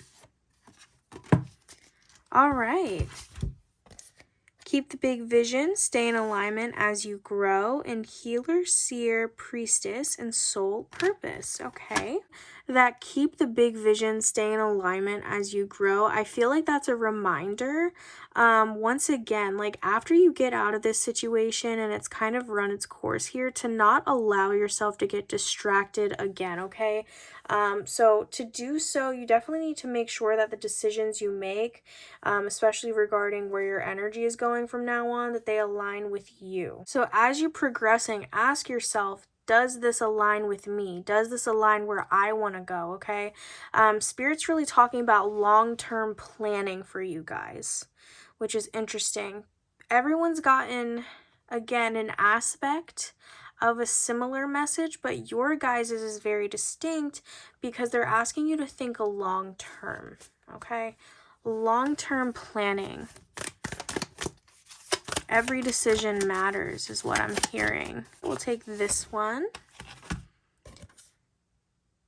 All right. Keep the big vision, stay in alignment as you grow, and Healer, Seer, Priestess, and Soul Purpose, okay? that keep the big vision, stay in alignment as you grow. I feel like that's a reminder, once again, like after you get out of this situation and it's kind of run its course here, to not allow yourself to get distracted again, okay? So to do so, you definitely need to make sure that the decisions you make, especially regarding where your energy is going from now on, that they align with you. So as you're progressing, ask yourself, does this align with me? Does this align where I want to go? Okay. Spirit's really talking about long-term planning for you guys, which is interesting. Everyone's gotten, again, an aspect of a similar message, but your guys' is very distinct because they're asking you to think a long term. Okay. Long-term planning. Every decision matters is what I'm hearing. We'll take this one.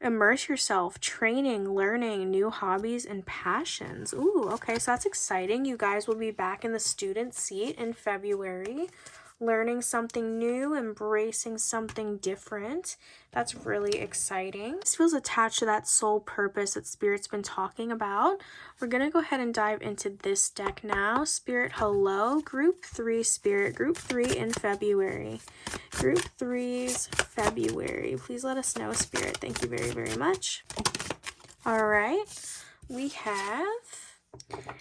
Immerse yourself, training, learning, new hobbies, and passions. Ooh, okay, so that's exciting. You guys will be back in the student seat in February, learning something new, embracing something different. That's really exciting. This feels attached to that soul purpose that Spirit's been talking about. We're going to go ahead and dive into this deck now. Spirit, hello. Group 3, Spirit. Group 3 in February. Group 3's February. Please let us know, Spirit. Thank you very, very much. All right. We have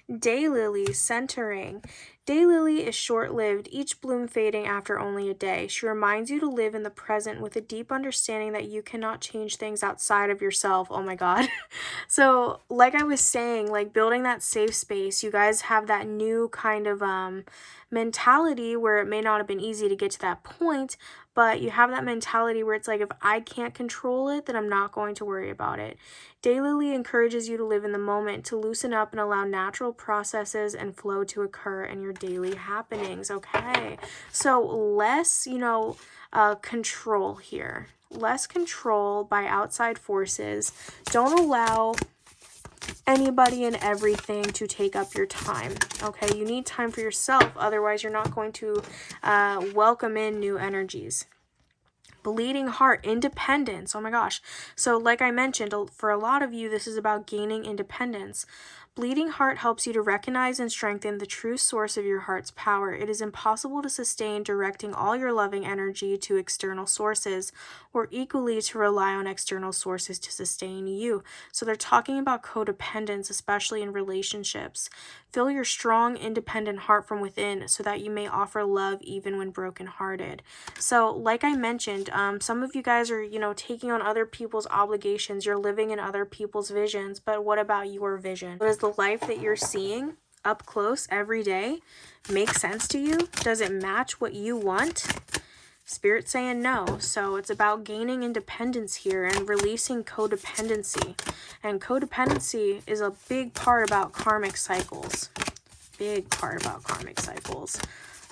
Daylily, centering. Daylily is short-lived, each bloom fading after only a day. She reminds you to live in the present with a deep understanding that you cannot change things outside of yourself. Oh my God. So like I was saying, like building that safe space, you guys have that new kind of mentality where it may not have been easy to get to that point, but you have that mentality where it's like, if I can't control it, then I'm not going to worry about it. Daylily encourages you to live in the moment, to loosen up and allow natural processes and flow to occur in your daily happenings. Okay, so less, control here. Less control by outside forces. Don't allow anybody and everything to take up your time. Okay, you need time for yourself, otherwise you're not going to welcome in new energies. Bleeding heart, independence. Oh my gosh. So like I mentioned, for a lot of you, this is about gaining independence. Bleeding heart helps you to recognize and strengthen the true source of your heart's power. It is impossible to sustain directing all your loving energy to external sources, or equally to rely on external sources to sustain you. So they're talking about codependence, especially in relationships. Fill your strong, independent heart from within so that you may offer love even when brokenhearted. So like I mentioned, some of you guys are, taking on other people's obligations. You're living in other people's visions, but what about your vision? Does the life that you're seeing up close every day make sense to you? Does it match what you want? Spirit's saying no. So it's about gaining independence here and releasing codependency. And codependency is a big part about karmic cycles. Big part about karmic cycles.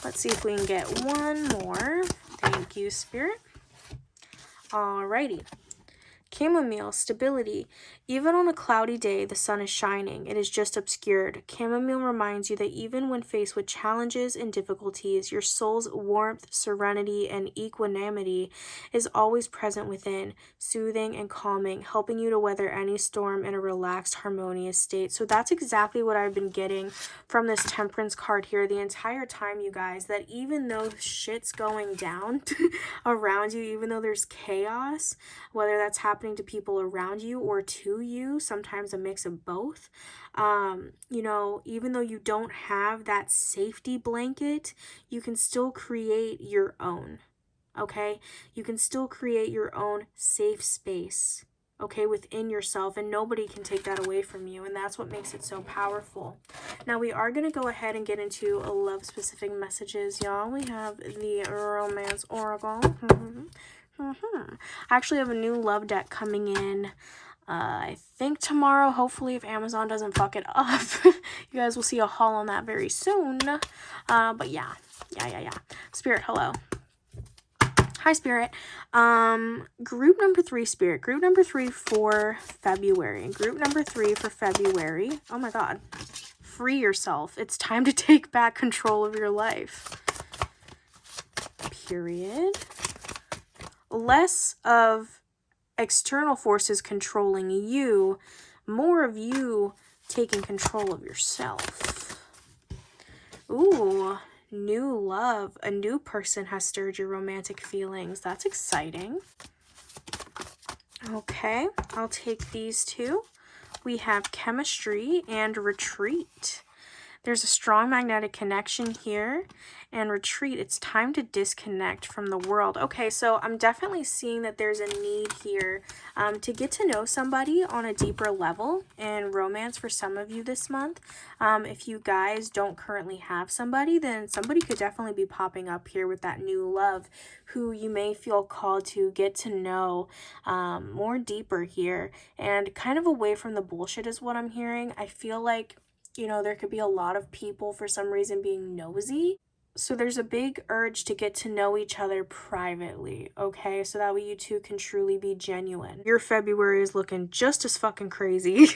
Let's see if we can get one more. Thank you, Spirit. Alrighty. Chamomile, stability. Even on a cloudy day, the sun is shining. It is just obscured. Chamomile reminds you that even when faced with challenges and difficulties, your soul's warmth, serenity, and equanimity is always present within, soothing and calming, helping you to weather any storm in a relaxed, harmonious state. So that's exactly what I've been getting from this Temperance card here the entire time, you guys, that even though shit's going down around you, even though there's chaos, whether that's happening to people around you or to you, sometimes a mix of both, even though you don't have that safety blanket, you can still create your own. Okay, you can still create your own safe space, okay, within yourself, and nobody can take that away from you, and that's what makes it so powerful. Now we are going to go ahead and get into a love specific messages, y'all. We have the Romance Oracle. I actually have a new love deck coming in, I think tomorrow, hopefully, if Amazon doesn't fuck it up. You guys will see a haul on that very soon. But yeah. Spirit, hello. Hi, Spirit. Group number 3, Spirit. Group number 3 for February. Group number 3 for February. Oh my God. Free yourself. It's time to take back control of your life. Period. Less of external forces controlling you, more of you taking control of yourself. Ooh, new love. A new person has stirred your romantic feelings. That's exciting. Okay, I'll take these two. We have chemistry and retreat. There's a strong magnetic connection here. And retreat, it's time to disconnect from the world. Okay, so I'm definitely seeing that there's a need here to get to know somebody on a deeper level in romance for some of you this month. If you guys don't currently have somebody, then somebody could definitely be popping up here with that new love who you may feel called to get to know more deeper here and kind of away from the bullshit is what I'm hearing. I feel like, you know, there could be a lot of people for some reason being nosy. So there's a big urge to get to know each other privately, okay? So that way you two can truly be genuine. Your February is looking just as fucking crazy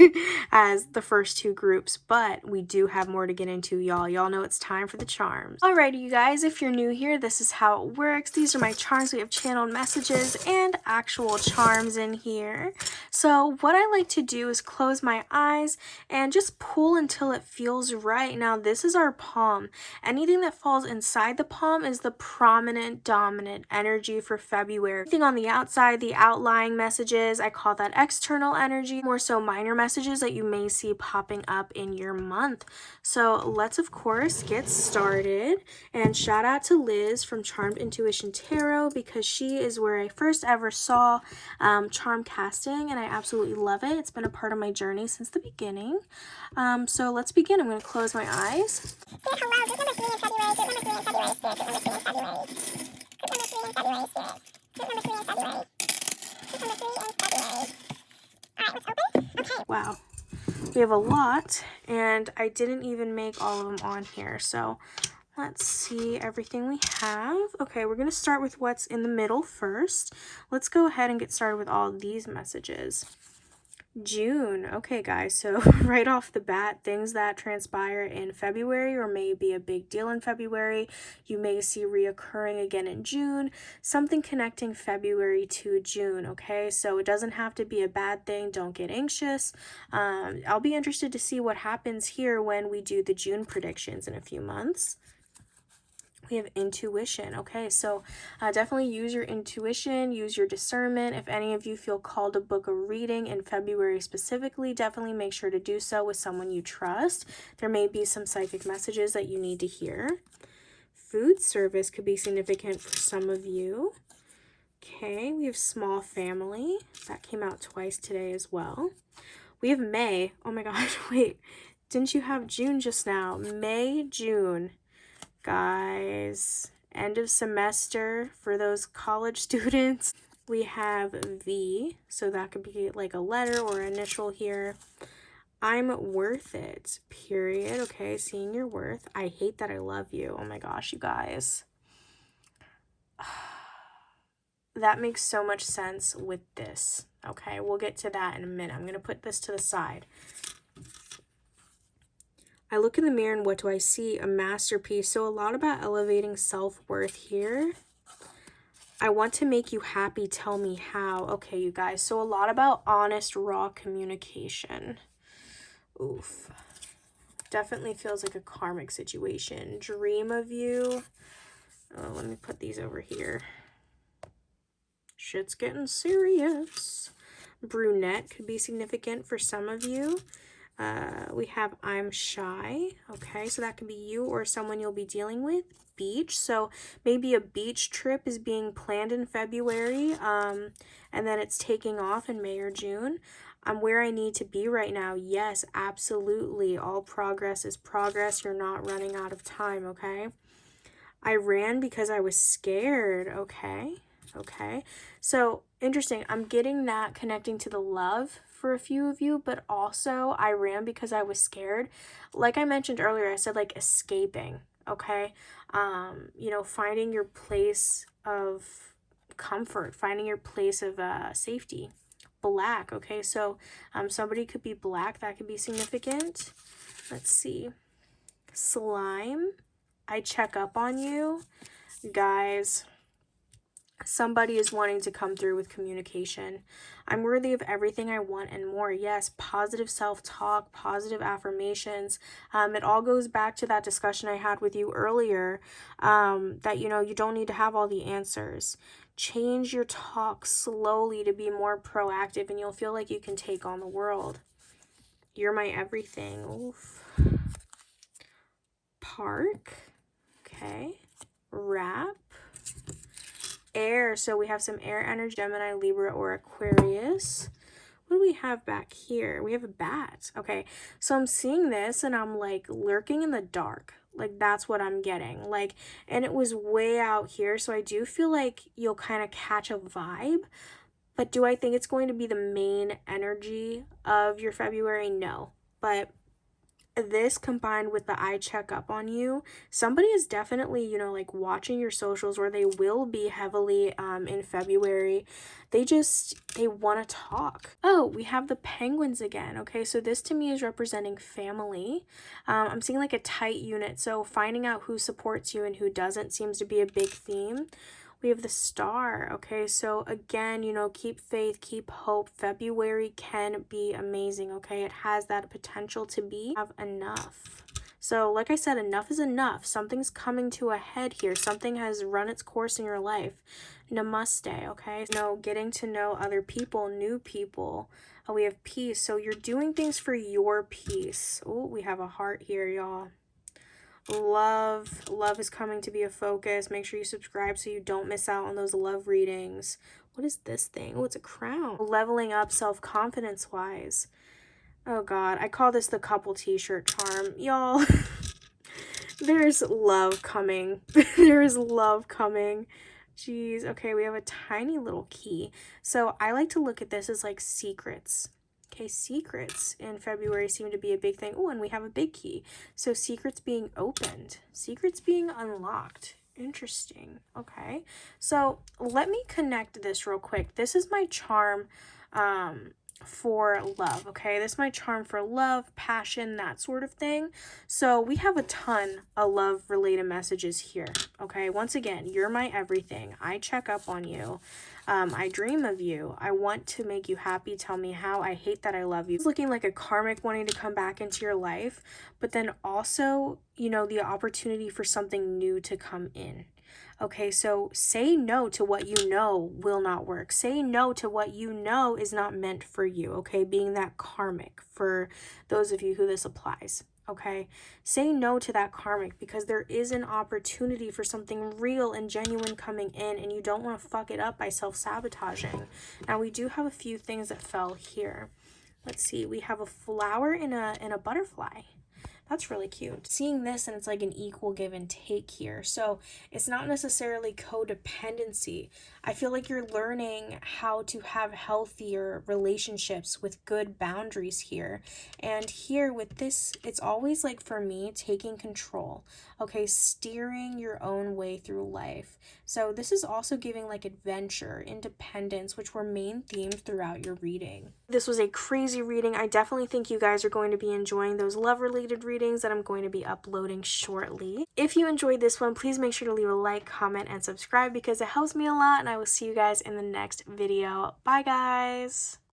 as the first two groups, but we do have more to get into, y'all. Y'all know it's time for the charms. Alrighty, you guys, if you're new here, this is how it works. These are my charms. We have channeled messages and actual charms in here. So what I like to do is close my eyes and just pull until it feels right. Now, this is our palm. Anything that falls inside the palm is the prominent, dominant energy for February. Anything on the outside, the outlying messages, I call that external energy, more so minor messages that you may see popping up in your month. So let's, of course, get started. And shout out to Liz from Charmed Intuition Tarot because she is where I first ever saw charm casting, and I absolutely love it. It's been a part of my journey since the beginning. So let's begin. I'm going to close my eyes. Hello, group number 3 in February, group number 3 in February, spirit, group number 3 in February. Group number 3 in February, spirit. Group number 3 in February. Group number 3 in February. Alright, let's open. Okay. Wow. We have a lot, and I didn't even make all of them on here. So let's see everything we have. Okay, we're going to start with what's in the middle first. Let's go ahead and get started with all of these messages. June. Okay, guys, so right off the bat, things that transpire in February or may be a big deal in February, you may see reoccurring again in June, something connecting February to June, okay? So it doesn't have to be a bad thing. Don't get anxious. I'll be interested to see what happens here when we do the June predictions in a few months. We have intuition. Okay, so definitely use your intuition, use your discernment. If any of you feel called to book a reading in February specifically, definitely make sure to do so with someone you trust. There may be some psychic messages that you need to hear. Food service could be significant for some of you. Okay, we have small family. That came out twice today as well. We have May. Oh my gosh, wait. Didn't you have June just now? May, June. Guys, end of semester for those college students. We have V, so that could be like a letter or initial here. I'm worth it, period. Okay, seeing your worth. I hate that I love you. Oh my gosh, you guys. That makes so much sense with this. Okay, we'll get to that in a minute. I'm going to put this to the side. I look in the mirror and what do I see? A masterpiece. So a lot about elevating self-worth here. I want to make you happy. Tell me how. Okay, you guys. So a lot about honest, raw communication. Oof. Definitely feels like a karmic situation. Dream of you. Oh, let me put these over here. Shit's getting serious. Brunette could be significant for some of you. We have I'm shy. Okay, so that could be you or someone you'll be dealing with. Beach, so maybe a beach trip is being planned in February, and then it's taking off in May or June. I'm where I need to be right now. Yes, absolutely. All progress is progress. You're not running out of time, okay? I ran because I was scared. Okay. So interesting. I'm getting that connecting to the love for a few of you, but also I ran because I was scared. Like I mentioned earlier, I said like escaping, okay? You know, finding your place of comfort, finding your place of safety. Black, okay? So somebody could be black. That could be significant. Let's see. Slime. I check up on you. Guys, Somebody is wanting to come through with communication. I'm worthy of everything I want and more. Yes, positive self-talk, positive affirmations. It all goes back to that discussion I had with you earlier, that, you know, you don't need to have all the answers. Change your talk slowly to be more proactive, and you'll feel like you can take on the world. You're my everything. Oof. Park. Okay. Wrap. Air, so we have some air energy, Gemini, Libra, or Aquarius. What do we have back here? We have a bat. Okay, so I'm seeing this and I'm like lurking in the dark. Like that's what I'm getting. Like, and it was way out here, so I do feel like you'll kind of catch a vibe. But do I think it's going to be the main energy of your February? No. But this combined with the I check up on you, somebody is definitely, you know, like watching your socials, or they will be heavily in February. They want to talk. Oh, we have the penguins again. Okay, so this to me is representing family. I'm seeing like a tight unit, so finding out who supports you and who doesn't seems to be a big theme. We have the star. Okay, so again, you know, keep faith, keep hope. February can be amazing. Okay, it has that potential to be. Have enough. So like I said, enough is enough. Something's coming to a head here. Something has run its course in your life. Namaste. Okay, no, getting to know other people, new people. We have peace. So you're doing things for your peace. Oh, we have a heart here, y'all. Love is coming to be a focus. Make sure you subscribe so you don't miss out on those love readings. What is this thing? Oh, it's a crown. Leveling up self-confidence wise. Oh god, I call this the couple t-shirt charm. Y'all, there's love coming. There is love coming. Jeez. Okay, we have a tiny little key. So I like to look at this as like secrets. Okay, secrets in February seem to be a big thing. Oh, and we have a big key. So secrets being opened, secrets being unlocked. Interesting. Okay, so let me connect this real quick. This is my charm for love. Okay, this is my charm for love, passion, that sort of thing. So we have a ton of love related messages here. Okay, once again, you're my everything. I check up on you. I dream of you. I want to make you happy. Tell me how. I hate that I love you. It's looking like a karmic wanting to come back into your life, but then also, you know, the opportunity for something new to come in. Okay, so say no to what you know will not work. Say no to what you know is not meant for you, okay? Being that karmic for those of you who this applies, okay? Say no to that karmic, because there is an opportunity for something real and genuine coming in, and you don't want to fuck it up by self-sabotaging. Now, we do have a few things that fell here. Let's see. We have a flower and a butterfly. That's really cute. Seeing this, and it's like an equal give and take here. So it's not necessarily codependency. I feel like you're learning how to have healthier relationships with good boundaries here. And here with this, it's always like, for me, taking control. Okay, steering your own way through life. So this is also giving like adventure, independence, which were main themes throughout your reading. This was a crazy reading. I definitely think you guys are going to be enjoying those love-related readings that I'm going to be uploading shortly. If you enjoyed this one, please make sure to leave a like, comment, and subscribe, because it helps me a lot, and I will see you guys in the next video. Bye, guys!